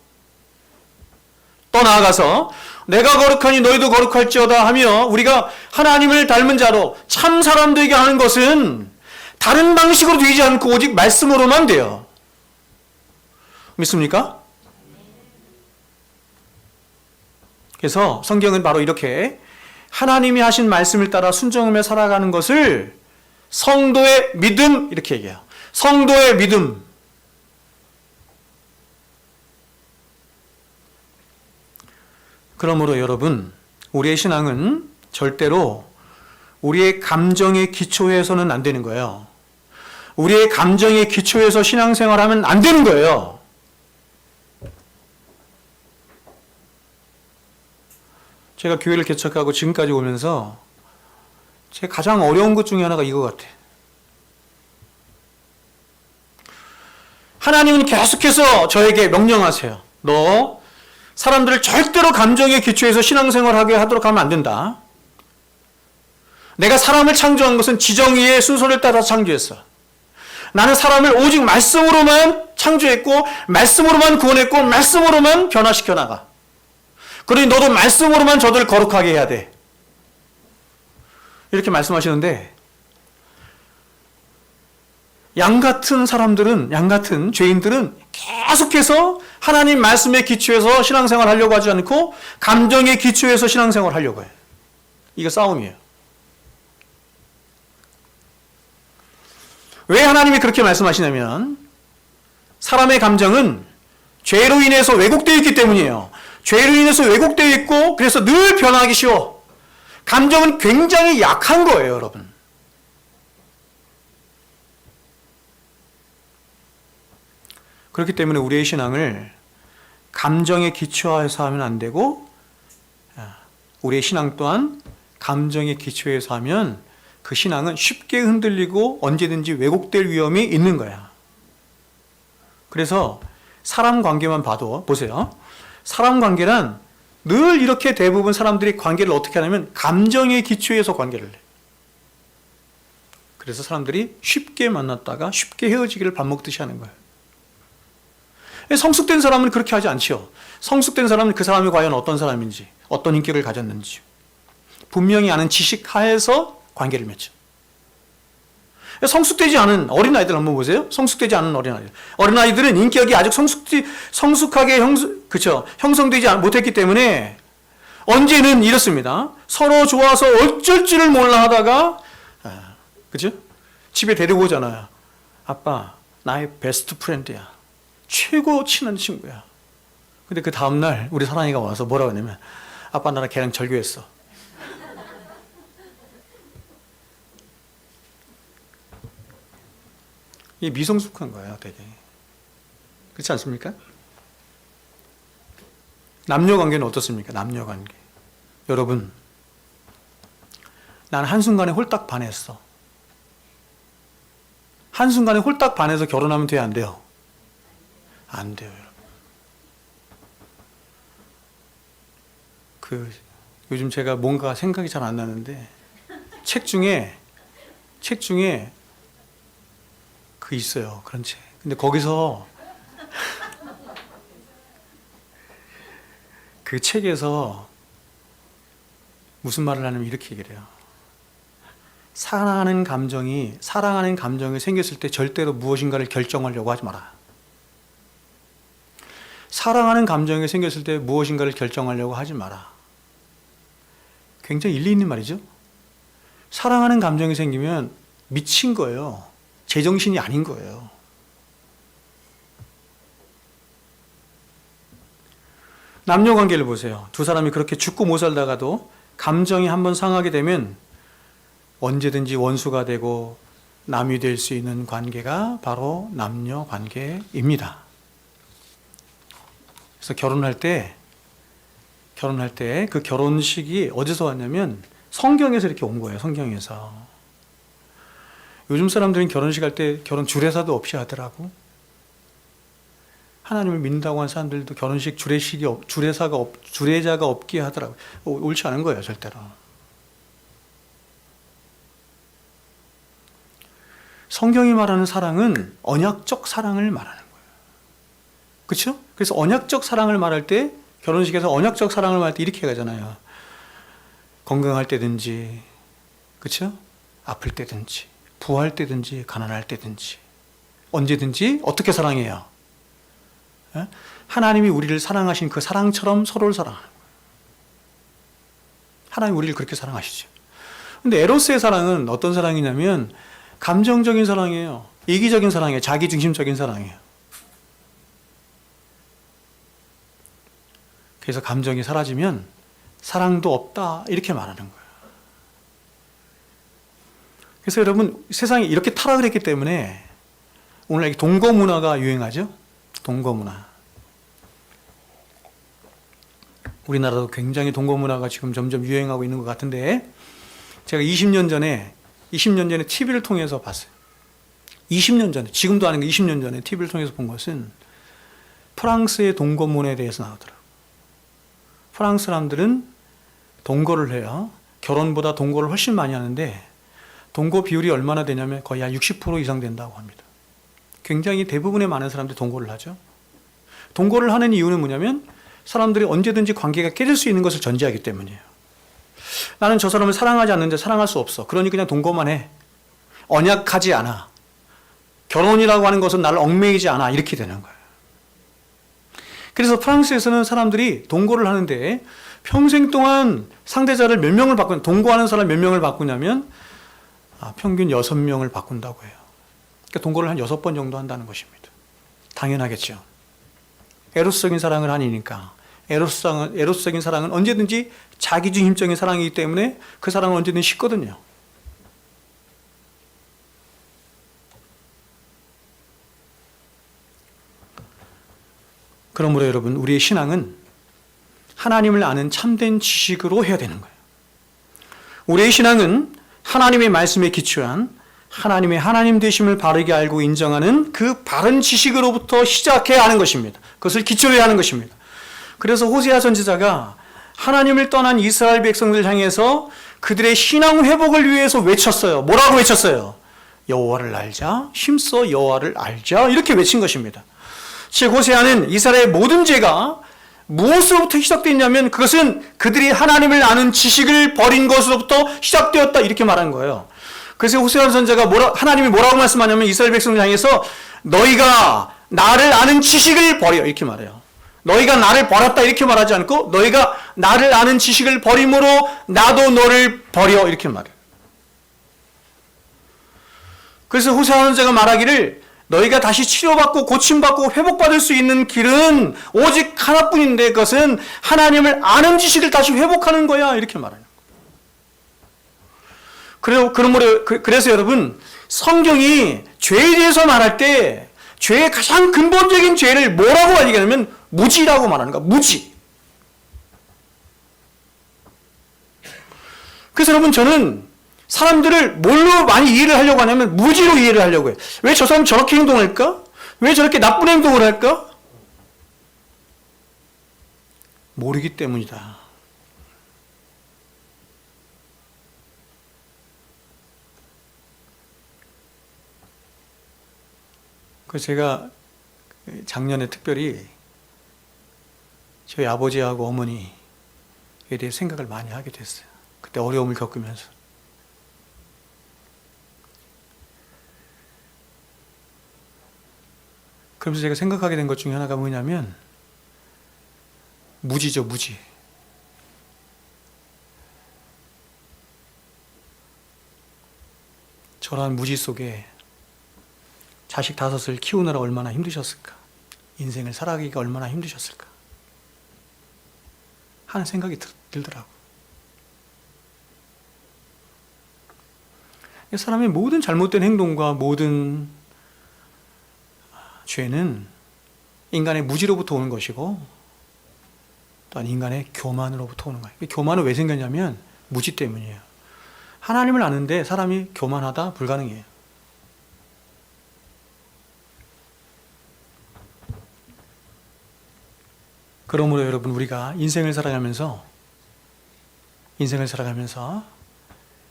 또 나아가서 내가 거룩하니 너희도 거룩할지어다 하며 우리가 하나님을 닮은 자로 참 사람 되게 하는 것은 다른 방식으로 되지 않고 오직 말씀으로만 돼요. 믿습니까? 그래서 성경은 바로 이렇게 하나님이 하신 말씀을 따라 순종하며 살아가는 것을 성도의 믿음 이렇게 얘기해요. 성도의 믿음. 그러므로 여러분, 우리의 신앙은 절대로 우리의 감정에 기초해서는 안 되는 거예요. 우리의 감정에 기초해서 신앙생활하면 안 되는 거예요. 제가 교회를 개척하고 지금까지 오면서 제 가장 어려운 것 중에 하나가 이거 같아요. 하나님은 계속해서 저에게 명령하세요. 너 사람들을 절대로 감정에 기초해서 신앙생활하게 하도록 하면 안 된다. 내가 사람을 창조한 것은 지정의의 순서를 따라 창조했어. 나는 사람을 오직 말씀으로만 창조했고 말씀으로만 구원했고 말씀으로만 변화시켜 나가. 그러니 너도 말씀으로만 저들을 거룩하게 해야 돼. 이렇게 말씀하시는데 양 같은 사람들은, 양 같은 죄인들은 계속해서 하나님 말씀에 기초해서 신앙생활 하려고 하지 않고 감정에 기초해서 신앙생활 하려고 해요. 이거 싸움이에요. 왜 하나님이 그렇게 말씀하시냐면 사람의 감정은 죄로 인해서 왜곡되어 있기 때문이에요. 죄로 인해서 왜곡되어 있고 그래서 늘 변하기 쉬워. 감정은 굉장히 약한 거예요, 여러분. 그렇기 때문에 우리의 신앙을 감정에 기초해서 하면 안 되고 우리의 신앙 또한 감정에 기초해서 하면 그 신앙은 쉽게 흔들리고 언제든지 왜곡될 위험이 있는 거야. 그래서 사람 관계만 봐도 보세요. 사람 관계란 늘 이렇게 대부분 사람들이 관계를 어떻게 하냐면 감정에 기초해서 관계를 해. 그래서 사람들이 쉽게 만났다가 쉽게 헤어지기를 밥 먹듯이 하는 거예요. 성숙된 사람은 그렇게 하지 않죠. 성숙된 사람은 그 사람이 과연 어떤 사람인지, 어떤 인격을 가졌는지 분명히 아는 지식 하에서 관계를 맺죠. 성숙되지 않은 어린아이들 한번 보세요. 성숙되지 않은 어린아이들. 어린아이들은 인격이 아직 성숙하게 형성되지 못했기 때문에 언제는 이렇습니다. 서로 좋아서 어쩔 줄을 몰라 하다가 그죠? 집에 데리고 오잖아요. 아빠, 나의 베스트 프렌드야. 최고 친한 친구야. 근데 그 다음날 우리 사랑이가 와서 뭐라고 하냐면 아빠 나랑 걔랑 절교했어. 이게 미성숙한 거예요, 되게. 그렇지 않습니까? 남녀관계는 어떻습니까? 남녀관계. 여러분, 난 한순간에 홀딱 반했어. 한순간에 홀딱 반해서 결혼하면 돼요, 안 돼요? 안 돼요, 여러분. 요즘 제가 뭔가 생각이 잘 안 나는데, 책 중에 있어요. 그런 책. 근데 거기서 그 책에서 무슨 말을 하냐면 이렇게 얘기를 해요. 사랑하는 감정이 생겼을 때 절대로 무엇인가를 결정하려고 하지 마라. 사랑하는 감정이 생겼을 때 무엇인가를 결정하려고 하지 마라. 굉장히 일리 있는 말이죠. 사랑하는 감정이 생기면 미친 거예요. 제정신이 아닌 거예요. 남녀 관계를 보세요. 두 사람이 그렇게 죽고 못 살다가도 감정이 한번 상하게 되면 언제든지 원수가 되고 남이 될 수 있는 관계가 바로 남녀 관계입니다. 그래서 결혼할 때 그 결혼식이 어디서 왔냐면 성경에서 이렇게 온 거예요. 성경에서. 요즘 사람들은 결혼식 할 때 결혼 주례사도 없이 하더라고. 하나님을 믿는다고 하는 사람들도 결혼식 주례자가 없게 하더라고. 옳지 않은 거예요, 절대로. 성경이 말하는 사랑은 언약적 사랑을 말하는 거예요. 그렇죠? 그래서 언약적 사랑을 말할 때 결혼식에서 언약적 사랑을 말할 때 이렇게 가잖아요. 건강할 때든지, 그렇죠? 아플 때든지, 부할 때든지, 가난할 때든지, 언제든지 어떻게 사랑해요? 하나님이 우리를 사랑하신 그 사랑처럼 서로를 사랑하는 거예요. 하나님 우리를 그렇게 사랑하시죠. 근데 에로스의 사랑은 어떤 사랑이냐면 감정적인 사랑이에요. 이기적인 사랑이에요. 자기중심적인 사랑이에요. 그래서 감정이 사라지면 사랑도 없다 이렇게 말하는 거예요. 그래서 여러분 세상이 이렇게 타락을 했기 때문에 오늘 동거 문화가 유행하죠. 동거 문화. 우리나라도 굉장히 동거 문화가 지금 점점 유행하고 있는 것 같은데 제가 20년 전에 TV를 통해서 봤어요. 20년 전에, 지금도 아닌 게 20년 전에 TV를 통해서 본 것은 프랑스의 동거 문화에 대해서 나오더라고요. 프랑스 사람들은 동거를 해요. 결혼보다 동거를 훨씬 많이 하는데 동거 비율이 얼마나 되냐면 거의 한 60% 이상 된다고 합니다. 굉장히 대부분의 많은 사람들이 동거를 하죠. 동거를 하는 이유는 뭐냐면 사람들이 언제든지 관계가 깨질 수 있는 것을 전제하기 때문이에요. 나는 저 사람을 사랑하지 않는데 사랑할 수 없어. 그러니 그냥 동거만 해. 언약하지 않아. 결혼이라고 하는 것은 나를 얽매이지 않아. 이렇게 되는 거예요. 그래서 프랑스에서는 사람들이 동거를 하는데 평생 동안 상대자를 몇 명을 바꾸냐, 동거하는 사람 몇 명을 바꾸냐면 평균 6명을 바꾼다고 해요. 그러니까 동거를 한 6번 정도 한다는 것입니다. 당연하겠죠. 에로스적인 사랑을 하니까. 에로스적인 사랑은 언제든지 자기중심적인 사랑이기 때문에 그 사랑은 언제든지 식거든요. 그러므로 여러분, 우리의 신앙은 하나님을 아는 참된 지식으로 해야 되는 거예요. 우리의 신앙은 하나님의 말씀에 기초한 하나님의 하나님 되심을 바르게 알고 인정하는 그 바른 지식으로부터 시작해야 하는 것입니다. 그것을 기초로 해야 하는 것입니다. 그래서 호세아 선지자가 하나님을 떠난 이스라엘 백성들 향해서 그들의 신앙 회복을 위해서 외쳤어요. 뭐라고 외쳤어요? 여호와를 알자, 힘써 여호와를 알자, 이렇게 외친 것입니다. 즉 호세아는 이스라엘의 모든 죄가 무엇으로부터 시작됐냐면 그것은 그들이 하나님을 아는 지식을 버린 것으로부터 시작되었다 이렇게 말한 거예요. 그래서 호세아 선지자가 하나님이 뭐라고 말씀하냐면 이스라엘 백성을 향해서 너희가 나를 아는 지식을 버려 이렇게 말해요. 너희가 나를 버렸다 이렇게 말하지 않고 너희가 나를 아는 지식을 버림으로 나도 너를 버려 이렇게 말해요. 그래서 호세아 선지자가 말하기를 너희가 다시 치료받고 고침받고 회복받을 수 있는 길은 오직 하나뿐인데 그것은 하나님을 아는 지식을 다시 회복하는 거야 이렇게 말해요. 그래서 여러분 성경이 죄에 대해서 말할 때 죄의 가장 근본적인 죄를 뭐라고 얘기하냐면 무지라고 말하는 거야. 무지. 그래서 여러분 저는 사람들을 뭘로 많이 이해를 하려고 하냐면 무지로 이해를 하려고 해요. 왜 저 사람 저렇게 행동할까? 왜 저렇게 나쁜 행동을 할까? 모르기 때문이다. 그래서 제가 작년에 특별히 저희 아버지하고 어머니에 대해 생각을 많이 하게 됐어요. 그때 어려움을 겪으면서. 그러면서 제가 생각하게 된 것 중에 하나가 뭐냐면 무지죠, 무지. 저러한 무지 속에 자식 5을 키우느라 얼마나 힘드셨을까? 인생을 살아가기가 얼마나 힘드셨을까? 하는 생각이 들더라고. 사람의 모든 잘못된 행동과 모든 죄는 인간의 무지로부터 오는 것이고 또한 인간의 교만으로부터 오는 거예요. 교만은 왜 생겼냐면 무지 때문이에요. 하나님을 아는데 사람이 교만하다 불가능해요. 그러므로 여러분 우리가 인생을 살아가면서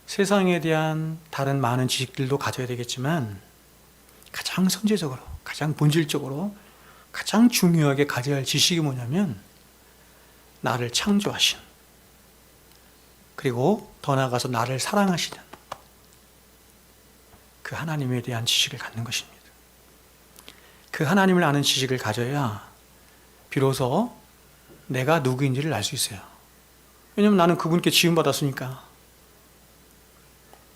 세상에 대한 다른 많은 지식들도 가져야 되겠지만 가장 선제적으로, 가장 본질적으로, 가장 중요하게 가져야 할 지식이 뭐냐면 나를 창조하신 그리고 더 나아가서 나를 사랑하시는 그 하나님에 대한 지식을 갖는 것입니다. 그 하나님을 아는 지식을 가져야 비로소 내가 누구인지를 알 수 있어요. 왜냐하면 나는 그분께 지음받았으니까.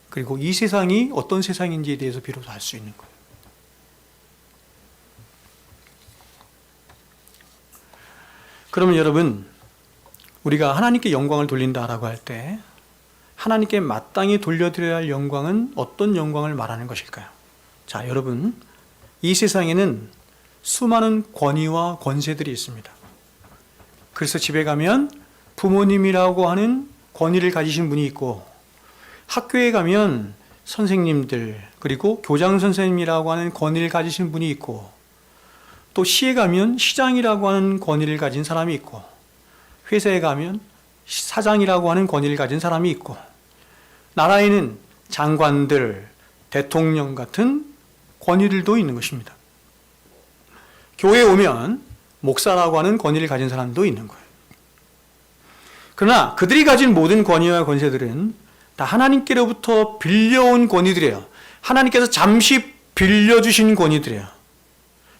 그리고 이 세상이 어떤 세상인지에 대해서 비로소 알 수 있는 거예요. 그러면 여러분, 우리가 하나님께 영광을 돌린다라고 할 때 하나님께 마땅히 돌려드려야 할 영광은 어떤 영광을 말하는 것일까요? 자, 여러분, 이 세상에는 수많은 권위와 권세들이 있습니다. 그래서 집에 가면 부모님이라고 하는 권위를 가지신 분이 있고, 학교에 가면 선생님들, 그리고 교장 선생님이라고 하는 권위를 가지신 분이 있고, 또 시에 가면 시장이라고 하는 권위를 가진 사람이 있고, 회사에 가면 사장이라고 하는 권위를 가진 사람이 있고, 나라에는 장관들, 대통령 같은 권위들도 있는 것입니다. 교회에 오면 목사라고 하는 권위를 가진 사람도 있는 거예요. 그러나 그들이 가진 모든 권위와 권세들은 다 하나님께로부터 빌려온 권위들이에요. 하나님께서 잠시 빌려주신 권위들이에요.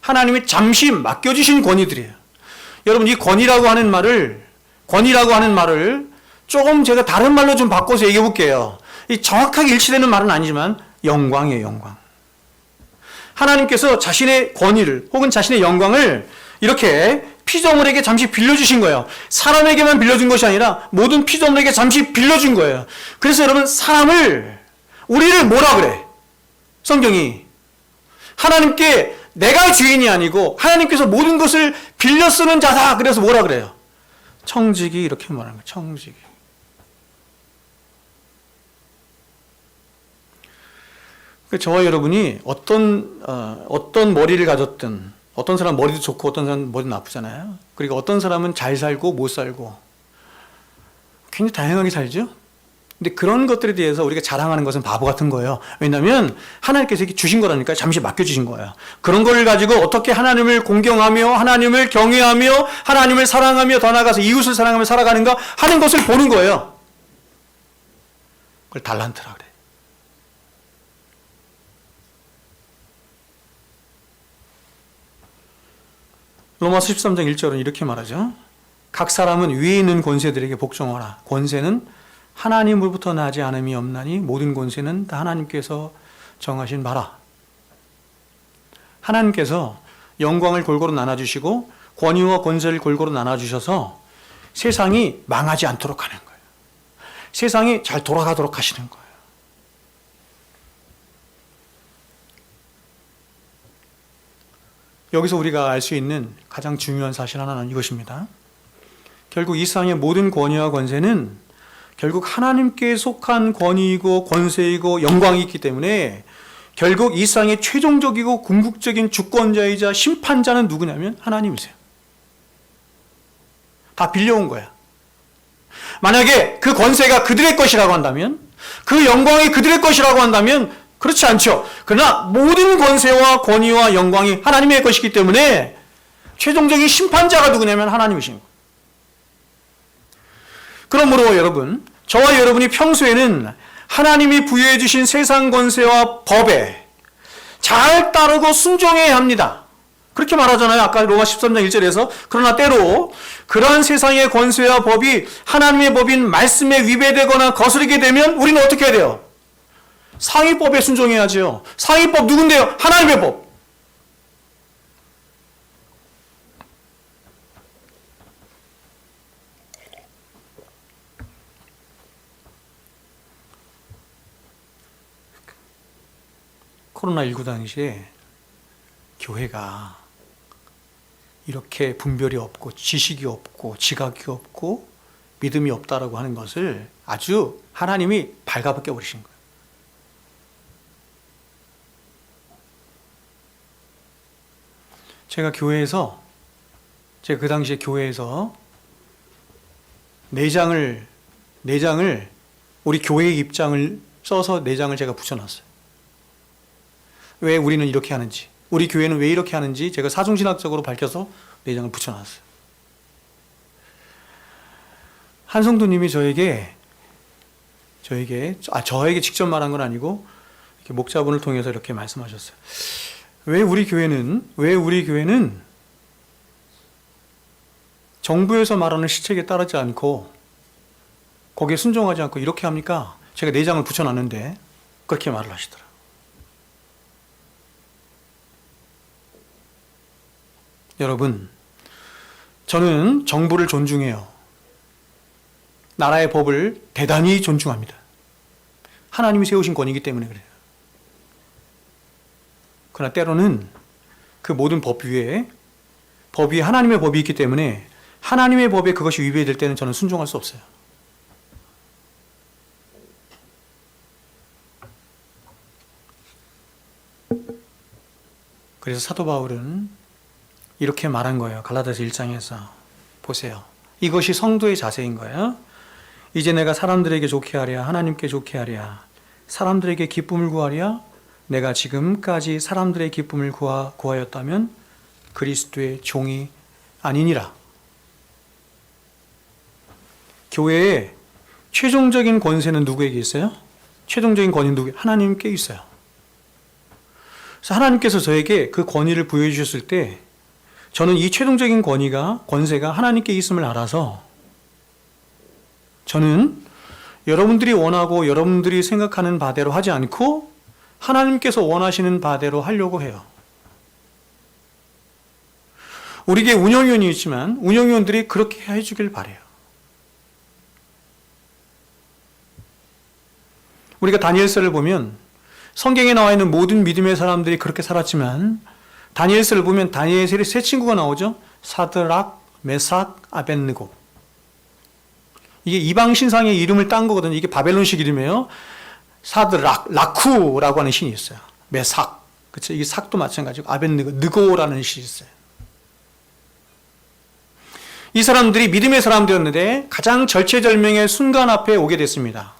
하나님이 잠시 맡겨주신 권위들이에요. 여러분, 이 권위라고 하는 말을 조금 제가 다른 말로 좀 바꿔서 얘기해 볼게요. 이 정확하게 일치되는 말은 아니지만 영광이에요, 영광. 하나님께서 자신의 권위를 혹은 자신의 영광을 이렇게 피조물에게 잠시 빌려주신 거예요. 사람에게만 빌려준 것이 아니라 모든 피조물에게 잠시 빌려준 거예요. 그래서 여러분, 우리를 뭐라 그래? 성경이 하나님께 내가 주인이 아니고 하나님께서 모든 것을 빌려 쓰는 자다. 그래서 뭐라 그래요? 청지기, 이렇게 말하는 거예요. 청지기. 저와 여러분이 어떤 머리를 가졌든, 어떤 사람 머리도 좋고 어떤 사람 머리도 나쁘잖아요. 그리고 어떤 사람은 잘 살고 못 살고 굉장히 다양하게 살죠. 근데 그런 것들에 대해서 우리가 자랑하는 것은 바보 같은 거예요. 왜냐하면 하나님께서 이렇게 주신 거라니까, 잠시 맡겨주신 거예요. 그런 걸 가지고 어떻게 하나님을 공경하며 하나님을 경외하며 하나님을 사랑하며 더 나아가서 이웃을 사랑하며 살아가는가 하는 것을 보는 거예요. 그걸 달란트라 그래. 로마서 13장 1절은 이렇게 말하죠. 각 사람은 위에 있는 권세들에게 복종하라. 권세는 하나님으로부터 나지 않음이 없나니 모든 권세는 다 하나님께서 정하신 바라. 하나님께서 영광을 골고루 나눠주시고 권위와 권세를 골고루 나눠주셔서 세상이 망하지 않도록 하는 거예요. 세상이 잘 돌아가도록 하시는 거예요. 여기서 우리가 알 수 있는 가장 중요한 사실 하나는 이것입니다. 결국 이 세상의 모든 권위와 권세는 결국 하나님께 속한 권위이고 권세이고 영광이 있기 때문에 결국 이 세상의 최종적이고 궁극적인 주권자이자 심판자는 누구냐면 하나님이세요. 다 빌려온 거야. 만약에 그 권세가 그들의 것이라고 한다면, 그 영광이 그들의 것이라고 한다면 그렇지 않죠. 그러나 모든 권세와 권위와 영광이 하나님의 것이기 때문에 최종적인 심판자가 누구냐면 하나님이신 거예요. 그러므로 여러분, 저와 여러분이 평소에는 하나님이 부여해 주신 세상 권세와 법에 잘 따르고 순종해야 합니다. 그렇게 말하잖아요. 아까 로마 13장 1절에서. 그러나 때로 그러한 세상의 권세와 법이 하나님의 법인 말씀에 위배되거나 거스르게 되면 우리는 어떻게 해야 돼요? 상위법에 순종해야죠. 상위법 누군데요? 하나님의 법. 코로나19 당시에 교회가 이렇게 분별이 없고 지식이 없고 지각이 없고 믿음이 없다라고 하는 것을 아주 하나님이 발가벗겨 버리신 거예요. 제가 그 당시에 교회에서 내장을 우리 교회의 입장을 써서 내장을 제가 붙여놨어요. 왜 우리는 이렇게 하는지, 우리 교회는 왜 이렇게 하는지 제가 사중신학적으로 밝혀서 내장을 붙여놨어요. 한 성도님이 저에게 직접 말한 건 아니고 이렇게 목자분을 통해서 이렇게 말씀하셨어요. 왜 우리 교회는 정부에서 말하는 시책에 따르지 않고 거기에 순종하지 않고 이렇게 합니까? 제가 내장을 붙여놨는데 그렇게 말을 하시더라고요. 여러분, 저는 정부를 존중해요. 나라의 법을 대단히 존중합니다. 하나님이 세우신 권위이기 때문에 그래요. 그러나 때로는 그 모든 법 위에 하나님의 법이 있기 때문에 하나님의 법에 그것이 위배될 때는 저는 순종할 수 없어요. 그래서 사도 바울은 이렇게 말한 거예요. 갈라디아서 1장에서 보세요. 이것이 성도의 자세인 거예요. 이제 내가 사람들에게 좋게 하랴 하나님께 좋게 하랴 사람들에게 기쁨을 구하랴 내가 지금까지 사람들의 기쁨을 구하였다면 그리스도의 종이 아니니라. 교회의 최종적인 권세는 누구에게 있어요? 최종적인 권위는 누구에게? 하나님께 있어요. 그래서 하나님께서 저에게 그 권위를 부여해 주셨을 때 저는 이 최종적인 권세가 하나님께 있음을 알아서 저는 여러분들이 원하고 여러분들이 생각하는 바대로 하지 않고 하나님께서 원하시는 바대로 하려고 해요. 우리에게 운영위원이 있지만 운영위원들이 그렇게 해주길 바라요. 우리가 다니엘서를 보면 성경에 나와 있는 모든 믿음의 사람들이 그렇게 살았지만 다니엘서를 보면 다니엘의 세 친구가 나오죠. 사드락, 메삭, 아벳느고. 이게 이방 신상의 이름을 딴 거거든요. 이게 바벨론식 이름이에요. 사드락, 라쿠라고 하는 신이 있어요. 메삭, 그렇죠? 이게 삭도 마찬가지고 아벳느고, 느고라는 신이 있어요. 이 사람들이 믿음의 사람들이었는데 가장 절체절명의 순간 앞에 오게 됐습니다.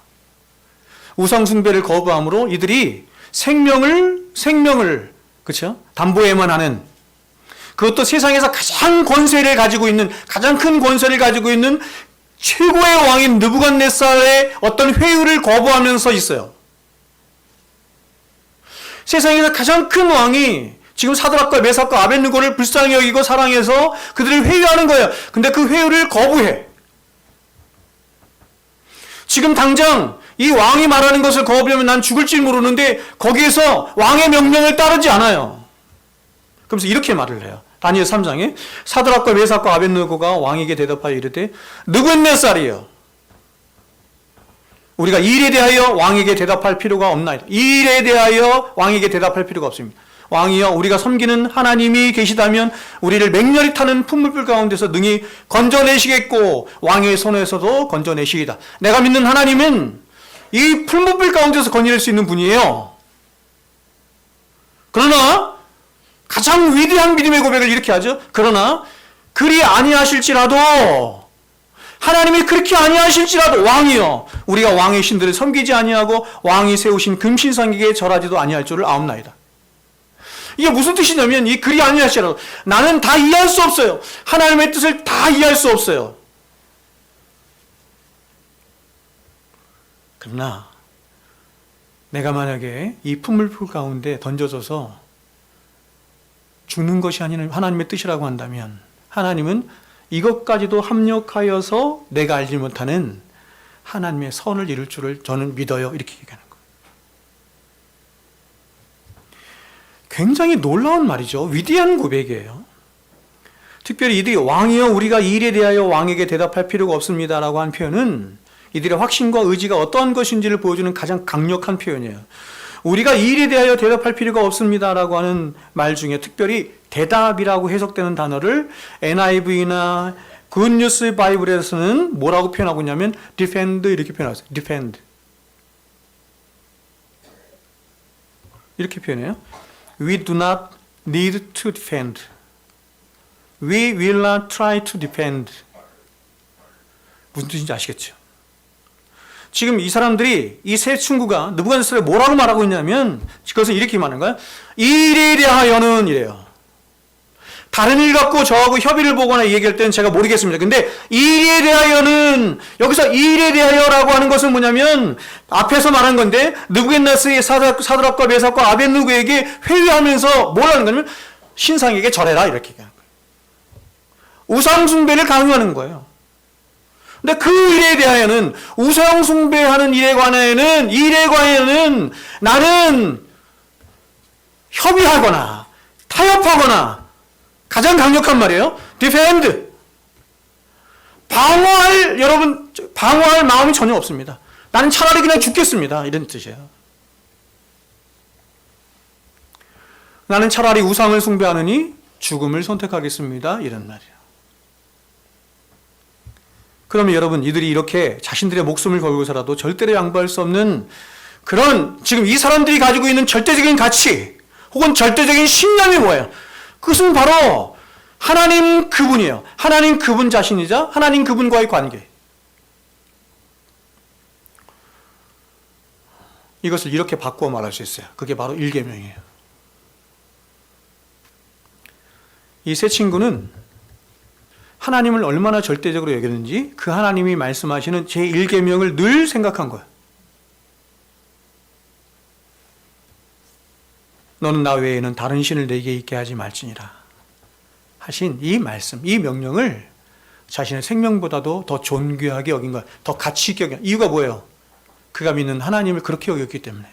우상 숭배를 거부함으로 이들이 생명을 그렇죠? 담보해야만 하는 그것도 세상에서 가장 큰 권세를 가지고 있는 최고의 왕인 느부갓네살의 어떤 회유를 거부하면서 있어요. 세상에서 가장 큰 왕이 지금 사드락과 메삭과 아벳느고를 불쌍히 여기고 사랑해서 그들을 회유하는 거예요. 근데 그 회유를 거부해. 지금 당장 이 왕이 말하는 것을 거부하면 난 죽을지 모르는데 거기에서 왕의 명령을 따르지 않아요. 그러면서 이렇게 말을 해요. 다니엘 3장에 사드락과 메삭과 아벳느고가 왕에게 대답하여 이르되 느부갓네살이여 우리가 이 일에 대하여 왕에게 대답할 필요가 없나이다. 이 일에 대하여 왕에게 대답할 필요가 없습니다. 왕이여 우리가 섬기는 하나님이 계시다면 우리를 맹렬히 타는 풀무불 가운데서 능히 건져내시겠고 왕의 손에서도 건져내시리다. 내가 믿는 하나님은 이 풀무불 가운데서 건져낼 수 있는 분이에요. 그러나 가장 위대한 믿음의 고백을 이렇게 하죠. 그러나 그리 아니하실지라도 하나님이 그렇게 아니하실지라도 왕이여 우리가 왕의 신들을 섬기지 아니하고 왕이 세우신 금신상에게 절하지도 아니할 줄을 아옵나이다. 이게 무슨 뜻이냐면 이 그리 아니하실지라도 나는 다 이해할 수 없어요. 하나님의 뜻을 다 이해할 수 없어요. 그러나 내가 만약에 이 풀무불 가운데 던져져서 죽는 것이 아닌 하나님의 뜻이라고 한다면 하나님은 이것까지도 합력하여서 내가 알지 못하는 하나님의 선을 이룰 줄을 저는 믿어요. 이렇게 얘기하는 거예요. 굉장히 놀라운 말이죠. 위대한 고백이에요. 특별히 이들이 왕이여 우리가 이 일에 대하여 왕에게 대답할 필요가 없습니다라고 한 표현은 이들의 확신과 의지가 어떠한 것인지를 보여주는 가장 강력한 표현이에요. 우리가 이 일에 대하여 대답할 필요가 없습니다라고 하는 말 중에 특별히 대답이라고 해석되는 단어를 NIV나 굿뉴스 바이블에서는 뭐라고 표현하고 있냐면 defend 이렇게 표현하고 있어요. defend 이렇게 표현해요. We do not need to defend. We will not try to defend. 무슨 뜻인지 아시겠죠? 지금 이 사람들이 이 세 친구가 느부갓네살에 뭐라고 말하고 있냐면 그것은 이렇게 말하는 거예요. 이 일에 대하여는 이래요. 다른 일 갖고 저하고 협의를 보거나 얘기할 때는 제가 모르겠습니다. 근데 이 일에 대하여는 여기서 이 일에 대하여라고 하는 것은 뭐냐면 앞에서 말한 건데 느부갓네살이 사드락과 메삭과 아벳느고에게 회유하면서 뭘 하는 거냐면 신상에게 절해라 이렇게 얘기하는 거예요. 우상 숭배를 강요하는 거예요. 근데 그 일에 대하여는, 우상 숭배하는 일에 관하여는 나는 협의하거나 타협하거나, 가장 강력한 말이에요. defend. 방어할 마음이 전혀 없습니다. 나는 차라리 그냥 죽겠습니다. 이런 뜻이에요. 나는 차라리 우상을 숭배하느니 죽음을 선택하겠습니다. 이런 말이에요. 그러면 여러분, 이들이 이렇게 자신들의 목숨을 걸고서라도 절대로 양보할 수 없는 그런, 지금 이 사람들이 가지고 있는 절대적인 가치 혹은 절대적인 신념이 뭐예요? 그것은 바로 하나님 그분이에요. 하나님 그분 자신이자 하나님 그분과의 관계. 이것을 이렇게 바꾸어 말할 수 있어요. 그게 바로 일계명이에요. 이 세 친구는 하나님을 얼마나 절대적으로 여겼는지 그 하나님이 말씀하시는 제1계명을 늘 생각한 거예요. 너는 나 외에는 다른 신을 내게 있게 하지 말지니라 하신 이 말씀, 이 명령을 자신의 생명보다도 더 존귀하게 여긴 거예요. 더 가치 있게 여긴 거예요. 이유가 뭐예요? 그가 믿는 하나님을 그렇게 여겼기 때문에.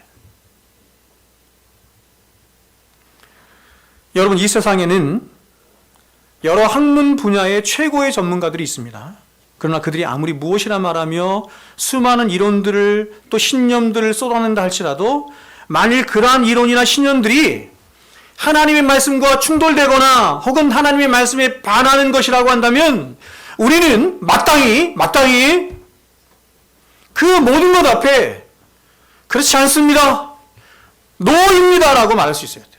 여러분, 이 세상에는 여러 학문 분야의 최고의 전문가들이 있습니다. 그러나 그들이 아무리 무엇이라 말하며 수많은 이론들을 또 신념들을 쏟아낸다 할지라도 만일 그러한 이론이나 신념들이 하나님의 말씀과 충돌되거나 혹은 하나님의 말씀에 반하는 것이라고 한다면 우리는 마땅히 그 모든 것 앞에 그렇지 않습니다, 노입니다 라고 말할 수 있어야 돼요.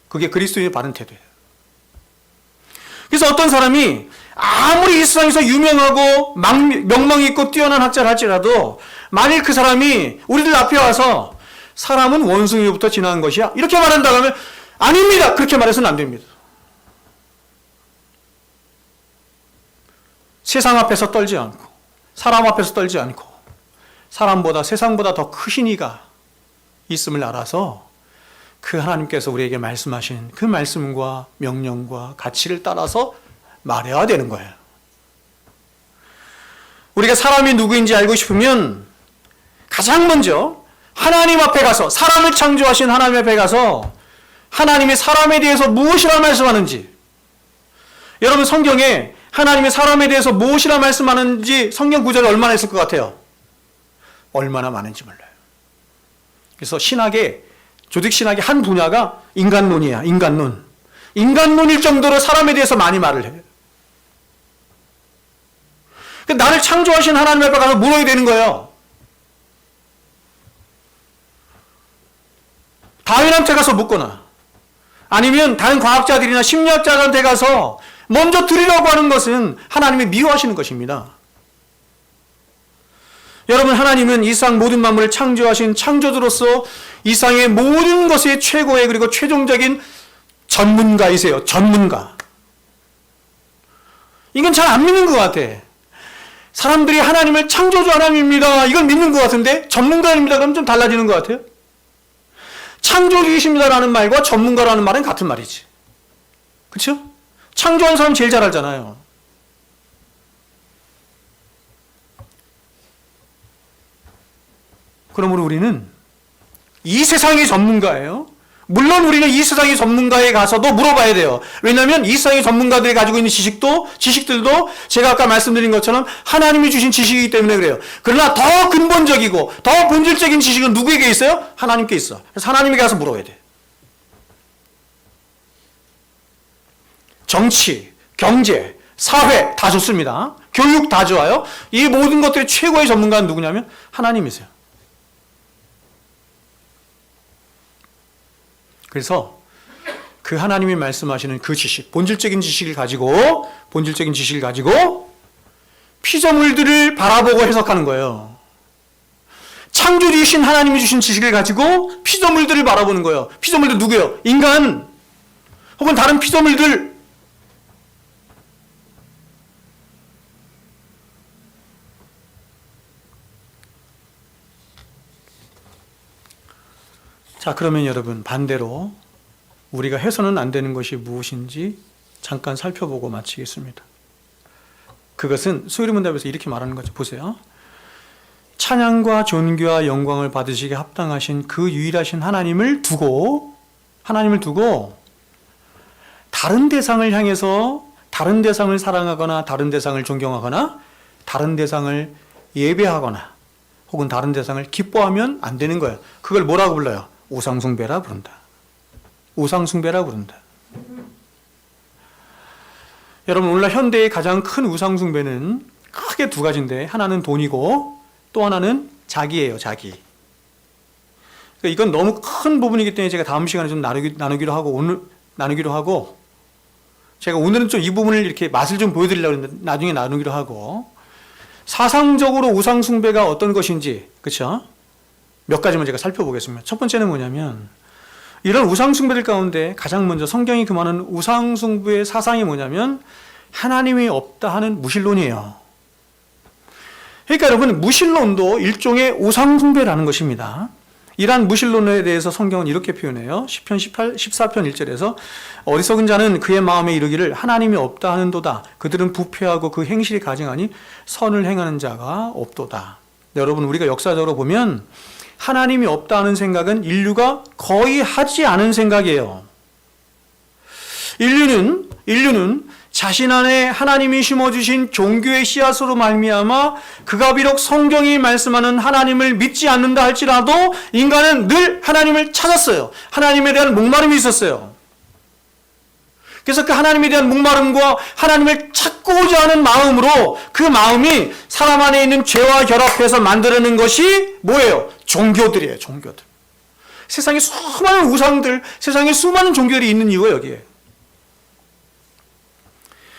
그게 그리스도인의 바른 태도예요. 그래서 어떤 사람이 아무리 이 세상에서 유명하고 명망 있고 뛰어난 학자를 할지라도 만일 그 사람이 우리들 앞에 와서 사람은 원숭이로부터 진화한 것이야 이렇게 말한다고 하면 아닙니다, 그렇게 말해서는 안 됩니다. 세상 앞에서 떨지 않고 사람 앞에서 떨지 않고 사람보다 세상보다 더 크신 이가 있음을 알아서 그 하나님께서 우리에게 말씀하신 그 말씀과 명령과 가치를 따라서 말해야 되는 거예요. 우리가 사람이 누구인지 알고 싶으면 가장 먼저 하나님 앞에 가서, 사람을 창조하신 하나님 앞에 가서 하나님이 사람에 대해서 무엇이라 말씀하는지, 여러분 성경에 하나님이 사람에 대해서 무엇이라 말씀하는지 성경 구절이 얼마나 있을 것 같아요? 얼마나 많은지 몰라요. 그래서 조직신학의 한 분야가 인간론이야. 인간론일 정도로 사람에 대해서 많이 말을 해요. 나를 창조하신 하나님 앞에 가서 물어야 되는 거예요. 다윈한테 가서 묻거나 아니면 다른 과학자들이나 심리학자들한테 가서 먼저 드리라고 하는 것은 하나님이 미워하시는 것입니다. 여러분, 하나님은 이 세상 모든 만물을 창조하신 창조주로서 이 세상의 모든 것의 최고의 그리고 최종적인 전문가이세요. 전문가. 이건 잘 안 믿는 것 같아. 사람들이 하나님을 창조주 하나님입니다, 이걸 믿는 것 같은데 전문가입니다 그럼 좀 달라지는 것 같아요. 창조주이십니다라는 말과 전문가라는 말은 같은 말이지. 그렇죠? 창조한 사람 제일 잘 알잖아요. 그러므로 우리는 이 세상의 전문가예요. 물론 우리는 이 세상의 전문가에 가서도 물어봐야 돼요. 왜냐하면 이 세상의 전문가들이 가지고 있는 지식들도 제가 아까 말씀드린 것처럼 하나님이 주신 지식이기 때문에 그래요. 그러나 더 근본적이고 더 본질적인 지식은 누구에게 있어요? 하나님께 있어. 그래서 하나님에게 가서 물어봐야 돼. 정치, 경제, 사회 다 좋습니다. 교육 다 좋아요. 이 모든 것들의 최고의 전문가는 누구냐면 하나님이세요. 그래서 그 하나님이 말씀하시는 그 지식, 본질적인 지식을 가지고 피조물들을 바라보고 해석하는 거예요. 창조주이신 하나님이 주신 지식을 가지고 피조물들을 바라보는 거예요. 피조물들 누구예요? 인간 혹은 다른 피조물들. 자, 그러면 여러분, 반대로 우리가 해서는 안 되는 것이 무엇인지 잠깐 살펴보고 마치겠습니다. 그것은 소유문답에서 이렇게 말하는 거죠. 보세요. 찬양과 존귀와 영광을 받으시기에 합당하신 그 유일하신 하나님을 두고 다른 대상을 향해서 다른 대상을 사랑하거나 다른 대상을 존경하거나 다른 대상을 예배하거나 혹은 다른 대상을 기뻐하면 안 되는 거예요. 그걸 뭐라고 불러요? 우상숭배라 부른다. 우상숭배라 부른다. 여러분, 오늘날 현대의 가장 큰 우상숭배는 크게 두 가지인데, 하나는 돈이고 또 하나는 자기예요. 자기. 그러니까 이건 너무 큰 부분이기 때문에 제가 다음 시간에 좀 나누기로 하고 제가 오늘은 좀 이 부분을 이렇게 맛을 좀 보여드리려고 했는데 나중에 나누기로 하고, 사상적으로 우상숭배가 어떤 것인지, 그렇죠? 몇 가지만 제가 살펴보겠습니다. 첫 번째는 뭐냐면, 이런 우상숭배들 가운데 가장 먼저 성경이 금하는 우상숭배의 사상이 뭐냐면 하나님이 없다 하는 무신론이에요. 그러니까 여러분, 무신론도 일종의 우상숭배라는 것입니다. 이러한 무신론에 대해서 성경은 이렇게 표현해요. 시편 14편 1절에서 어리석은 자는 그의 마음에 이르기를 하나님이 없다 하는도다. 그들은 부패하고 그 행실이 가증하니 선을 행하는 자가 없도다. 여러분, 우리가 역사적으로 보면 하나님이 없다는 생각은 인류가 거의 하지 않은 생각이에요. 인류는 자신 안에 하나님이 심어주신 종교의 씨앗으로 말미암아 그가 비록 성경이 말씀하는 하나님을 믿지 않는다 할지라도 인간은 늘 하나님을 찾았어요. 하나님에 대한 목마름이 있었어요. 그래서 그 하나님에 대한 목마름과 하나님을 찾고자 하는 마음으로, 그 마음이 사람 안에 있는 죄와 결합해서 만들어낸 것이 뭐예요? 종교들이에요. 종교들. 세상에 수많은 우상들, 세상에 수많은 종교들이 있는 이유가 여기에요.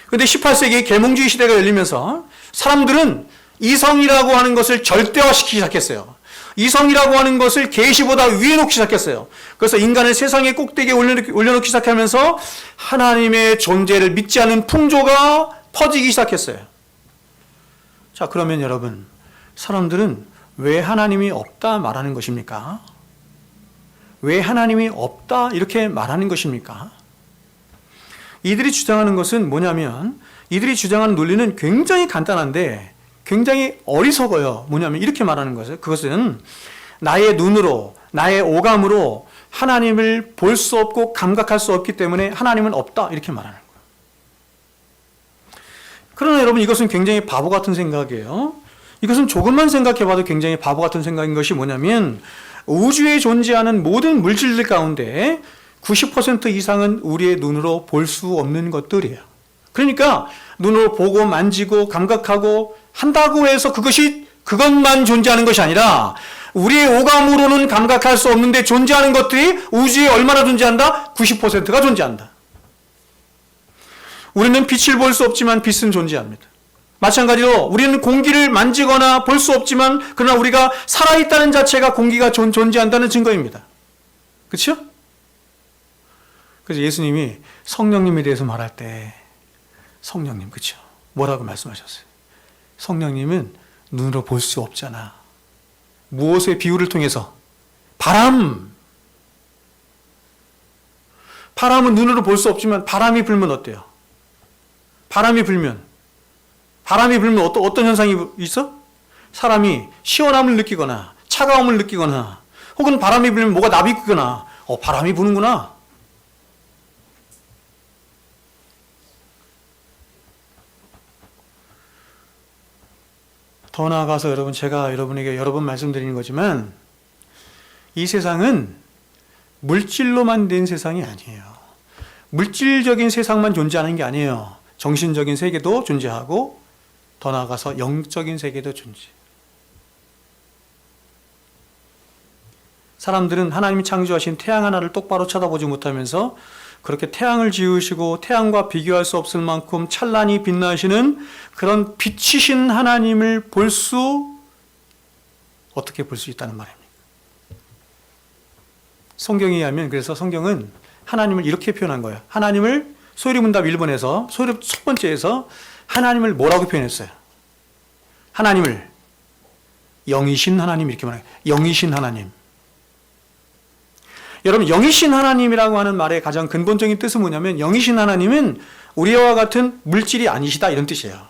그런데 18세기 계몽주의 시대가 열리면서 사람들은 이성이라고 하는 것을 절대화시키기 시작했어요. 이성이라고 하는 것을 계시보다 위에 놓기 시작했어요. 그래서 인간을 세상의 꼭대기에 올려놓기 시작하면서 하나님의 존재를 믿지 않는 풍조가 퍼지기 시작했어요. 자, 그러면 여러분, 사람들은 왜 하나님이 없다 말하는 것입니까? 왜 하나님이 없다 이렇게 말하는 것입니까? 이들이 주장하는 것은 뭐냐면, 이들이 주장하는 논리는 굉장히 간단한데 굉장히 어리석어요. 뭐냐면 이렇게 말하는 거죠. 그것은 나의 눈으로, 나의 오감으로 하나님을 볼 수 없고 감각할 수 없기 때문에 하나님은 없다 이렇게 말하는 거예요. 그러나 여러분, 이것은 굉장히 바보 같은 생각이에요. 이것은 조금만 생각해봐도 굉장히 바보 같은 생각인 것이 뭐냐면, 우주에 존재하는 모든 물질들 가운데 90% 이상은 우리의 눈으로 볼 수 없는 것들이에요. 그러니까 눈으로 보고 만지고 감각하고 한다고 해서 그것만 존재하는 것이 아니라 우리의 오감으로는 감각할 수 없는데 존재하는 것들이 우주에 얼마나 존재한다? 90%가 존재한다. 우리는 빛을 볼 수 없지만 빛은 존재합니다. 마찬가지로 우리는 공기를 만지거나 볼 수 없지만 그러나 우리가 살아있다는 자체가 공기가 존재한다는 증거입니다. 그렇죠? 그래서 예수님이 성령님에 대해서 말할 때 성령님, 그렇죠? 뭐라고 말씀하셨어요? 성령님은 눈으로 볼 수 없잖아. 무엇의 비유를 통해서? 바람은 눈으로 볼 수 없지만 바람이 불면 어때요? 바람이 불면 어떤 현상이 있어? 사람이 시원함을 느끼거나 차가움을 느끼거나 혹은 바람이 불면 뭐가 나비거나 바람이 부는구나. 더 나아가서 여러분, 제가 여러분에게 여러 번 말씀드리는 거지만 이 세상은 물질로만 된 세상이 아니에요. 물질적인 세상만 존재하는 게 아니에요. 정신적인 세계도 존재하고 더 나아가서 영적인 세계도 존재. 사람들은 하나님이 창조하신 태양 하나를 똑바로 쳐다보지 못하면서 그렇게 태양을 지으시고 태양과 비교할 수 없을 만큼 찬란히 빛나시는 그런 빛이신 하나님을 어떻게 볼 수 있다는 말입니까? 성경에 의하면, 그래서 성경은 하나님을 이렇게 표현한 거예요. 하나님을 소리문답 1번에서 첫 번째에서 하나님을 뭐라고 표현했어요? 하나님을 영이신 하나님 이렇게 말해요. 영이신 하나님. 여러분, 영이신 하나님이라고 하는 말의 가장 근본적인 뜻은 뭐냐면, 영이신 하나님은 우리와 같은 물질이 아니시다 이런 뜻이에요.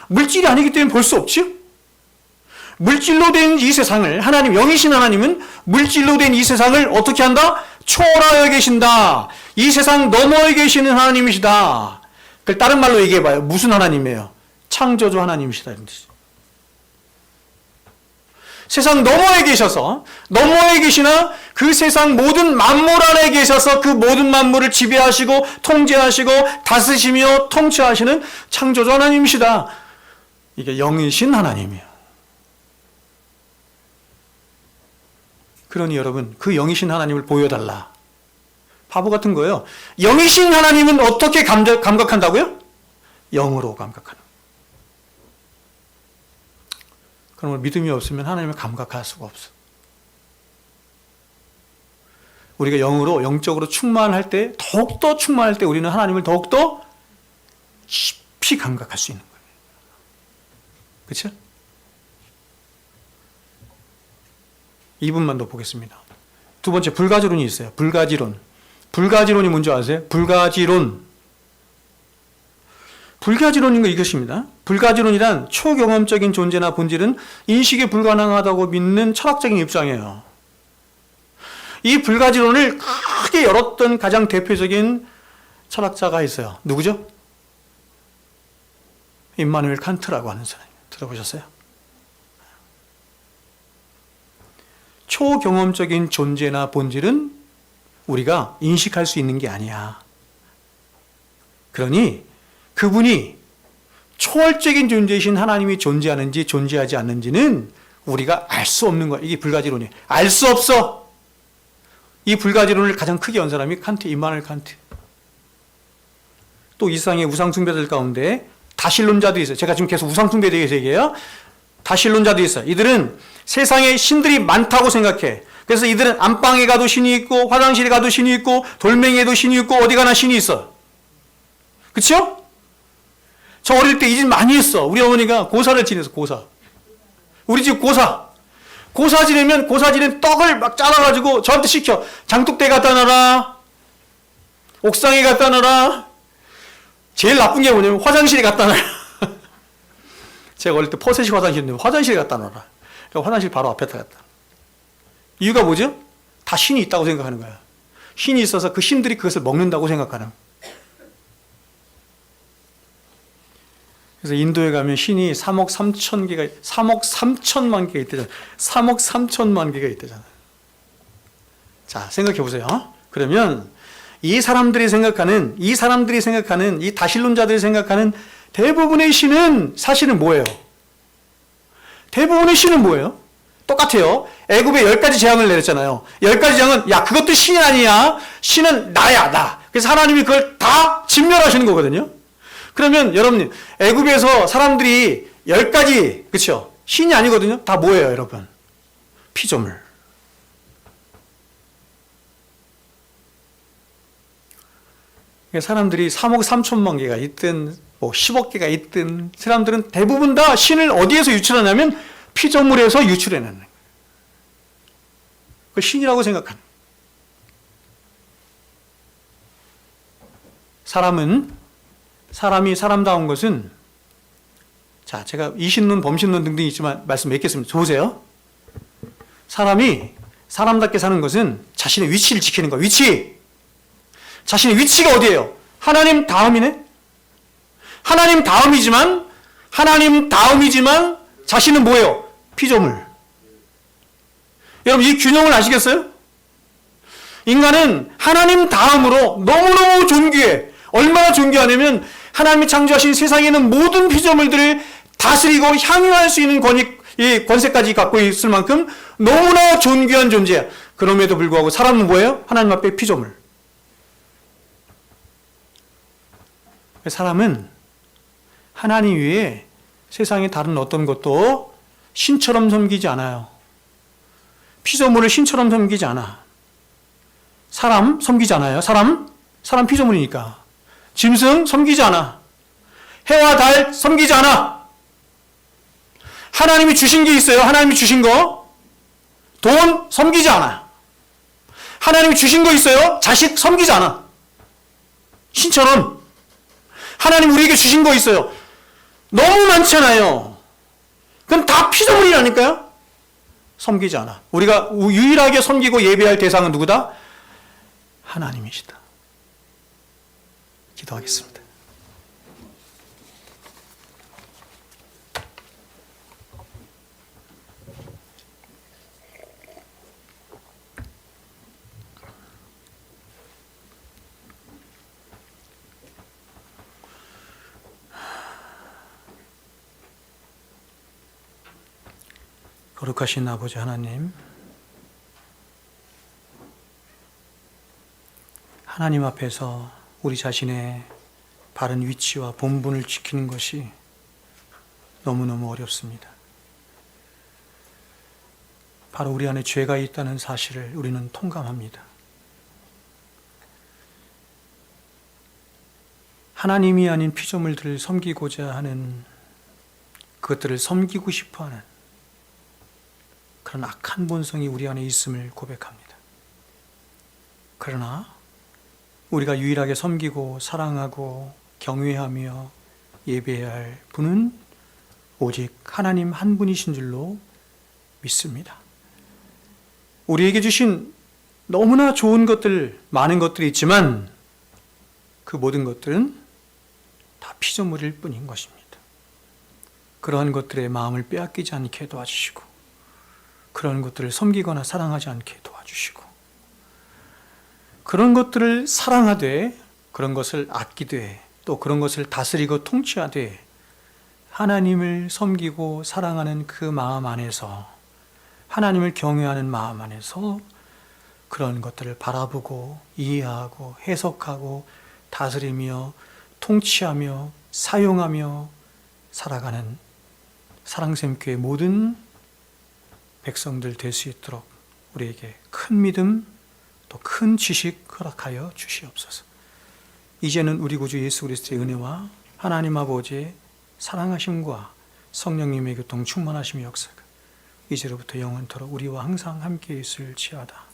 물질이 아니기 때문에 볼 수 없죠. 물질로 된 이 세상을 하나님, 영이신 하나님은 물질로 된 이 세상을 어떻게 한다? 초월하여 계신다. 이 세상 너머에 계시는 하나님이시다. 그걸 다른 말로 얘기해봐요. 무슨 하나님이에요? 창조주 하나님이시다 이런 뜻이죠. 세상 너머에 계셔서, 너머에 계시나 그 세상 모든 만물 안에 계셔서 그 모든 만물을 지배하시고 통제하시고 다스시며 통치하시는 창조주 하나님이시다. 이게 영이신 하나님이에요. 그러니 여러분, 그 영이신 하나님을 보여달라. 바보 같은 거예요. 영이신 하나님은 어떻게 감각한다고요? 영으로 감각하는. 그러면 믿음이 없으면 하나님을 감각할 수가 없어. 우리가 영적으로 충만할 때, 더욱더 충만할 때 우리는 하나님을 더욱더 깊이 감각할 수 있는 거예요. 그렇죠? 2분만 더 보겠습니다. 두 번째, 불가지론이 있어요. 불가지론. 불가지론이 뭔지 아세요? 불가지론인 거 이것입니다. 불가지론이란 초경험적인 존재나 본질은 인식이 불가능하다고 믿는 철학적인 입장이에요. 이 불가지론을 크게 열었던 가장 대표적인 철학자가 있어요. 누구죠? 임마누엘 칸트라고 하는 사람. 들어보셨어요? 초경험적인 존재나 본질은 우리가 인식할 수 있는 게 아니야. 그러니 그분이 초월적인 존재이신 하나님이 존재하는지 존재하지 않는지는 우리가 알 수 없는 거야. 이게 불가지론이에요. 알 수 없어. 이 불가지론을 가장 크게 연 사람이 칸트, 임마누엘 칸트. 또 이 세상의 우상숭배들 가운데 다신론자들이 있어요. 제가 지금 계속 우상숭배에 대해서 얘기해요. 다신론자들이 있어요. 이들은 세상에 신들이 많다고 생각해. 그래서 이들은 안방에 가도 신이 있고 화장실에 가도 신이 있고 돌멩이에도 신이 있고 어디 가나 신이 있어. 그렇죠? 저 어릴 때 이 집 많이 했어. 우리 어머니가 고사를 지내서 고사. 우리 집 고사. 고사 지내면 고사 지낸 떡을 막 잘라가지고 저한테 시켜. 장독대 갖다 놔라. 옥상에 갖다 놔라. 제일 나쁜 게 뭐냐면 화장실에 갖다 놔라. 제가 어릴 때 퍼셋식 화장실인데 화장실에 갖다 놔라. 그러니까 화장실 바로 앞에다 갖다. 이유가 뭐죠? 다 신이 있다고 생각하는 거야. 신이 있어서 그 신들이 그것을 먹는다고 생각하는. 그래서 인도에 가면 신이 3억 3천 개가, 3억 3천만 개가 있대잖아. 3억 3천만 개가 있대잖아. 자, 생각해 보세요. 그러면 이 사람들이 생각하는, 이 다신론자들이 생각하는 대부분의 신은 사실은 뭐예요? 대부분의 신은 뭐예요? 똑같아요. 애굽에 10가지 재앙을 내렸잖아요. 10가지 재앙은 야 그것도 신이 아니야. 신은 나야 나. 그래서 하나님이 그걸 다 진멸하시는 거거든요. 그러면 여러분 애굽에서 사람들이 10가지 그렇죠? 신이 아니거든요. 다 뭐예요 여러분? 피조물. 사람들이 3억 3천만 개가 있든 뭐 10억 개가 있든 사람들은 대부분 다 신을 어디에서 유출하냐면 피조물에서 유출해내는 거예요. 그걸 신이라고 생각하는 거예요. 사람이 사람다운 것은 자 제가 이신론 범신론 등등 있지만 말씀 맺겠습니다. 보세요. 사람이 사람답게 사는 것은 자신의 위치를 지키는 거예요. 위치. 자신의 위치가 어디예요? 하나님 다음이네? 하나님 다음이지만 자신은 뭐예요? 피조물. 여러분 이 균형을 아시겠어요? 인간은 하나님 다음으로 너무너무 존귀해. 얼마나 존귀하냐면 하나님이 창조하신 세상에 있는 모든 피조물들을 다스리고 향유할 수 있는 권세까지 갖고 있을 만큼 너무나 존귀한 존재야. 그럼에도 불구하고 사람은 뭐예요? 하나님 앞에 피조물. 사람은 하나님 외에 세상의 다른 어떤 것도 신처럼 섬기지 않아요. 피조물을 신처럼 섬기지 않아. 사람 섬기지 않아요. 사람 피조물이니까. 짐승 섬기지 않아. 해와 달 섬기지 않아. 하나님이 주신 게 있어요. 하나님이 주신 거. 돈 섬기지 않아. 하나님이 주신 거 있어요. 자식 섬기지 않아. 신처럼. 하나님 우리에게 주신 거 있어요. 너무 많잖아요. 그럼 다 피조물이라니까요. 섬기지 않아. 우리가 유일하게 섬기고 예배할 대상은 누구다? 하나님이시다. 기도하겠습니다. 거룩하신 아버지 하나님, 하나님 앞에서 우리 자신의 바른 위치와 본분을 지키는 것이 너무너무 어렵습니다. 바로 우리 안에 죄가 있다는 사실을 우리는 통감합니다. 하나님이 아닌 피조물들을 섬기고자 하는, 그것들을 섬기고 싶어하는 그런 악한 본성이 우리 안에 있음을 고백합니다. 그러나 우리가 유일하게 섬기고 사랑하고 경외하며 예배해야 할 분은 오직 하나님 한 분이신 줄로 믿습니다. 우리에게 주신 너무나 좋은 것들, 많은 것들이 있지만 그 모든 것들은 다 피조물일 뿐인 것입니다. 그러한 것들의 마음을 빼앗기지 않게 도와주시고, 그런 것들을 섬기거나 사랑하지 않게 도와주시고, 그런 것들을 사랑하되 그런 것을 아끼되 또 그런 것을 다스리고 통치하되 하나님을 섬기고 사랑하는 그 마음 안에서, 하나님을 경외하는 마음 안에서 그런 것들을 바라보고 이해하고 해석하고 다스리며 통치하며 사용하며 살아가는 사랑샘교회 모든 백성들 될 수 있도록 우리에게 큰 믿음 또 큰 지식 허락하여 주시옵소서. 이제는 우리 구주 예수 그리스도의 은혜와 하나님 아버지의 사랑하심과 성령님의 교통 충만하심의 역사가 이제로부터 영원토록 우리와 항상 함께 있을지어다.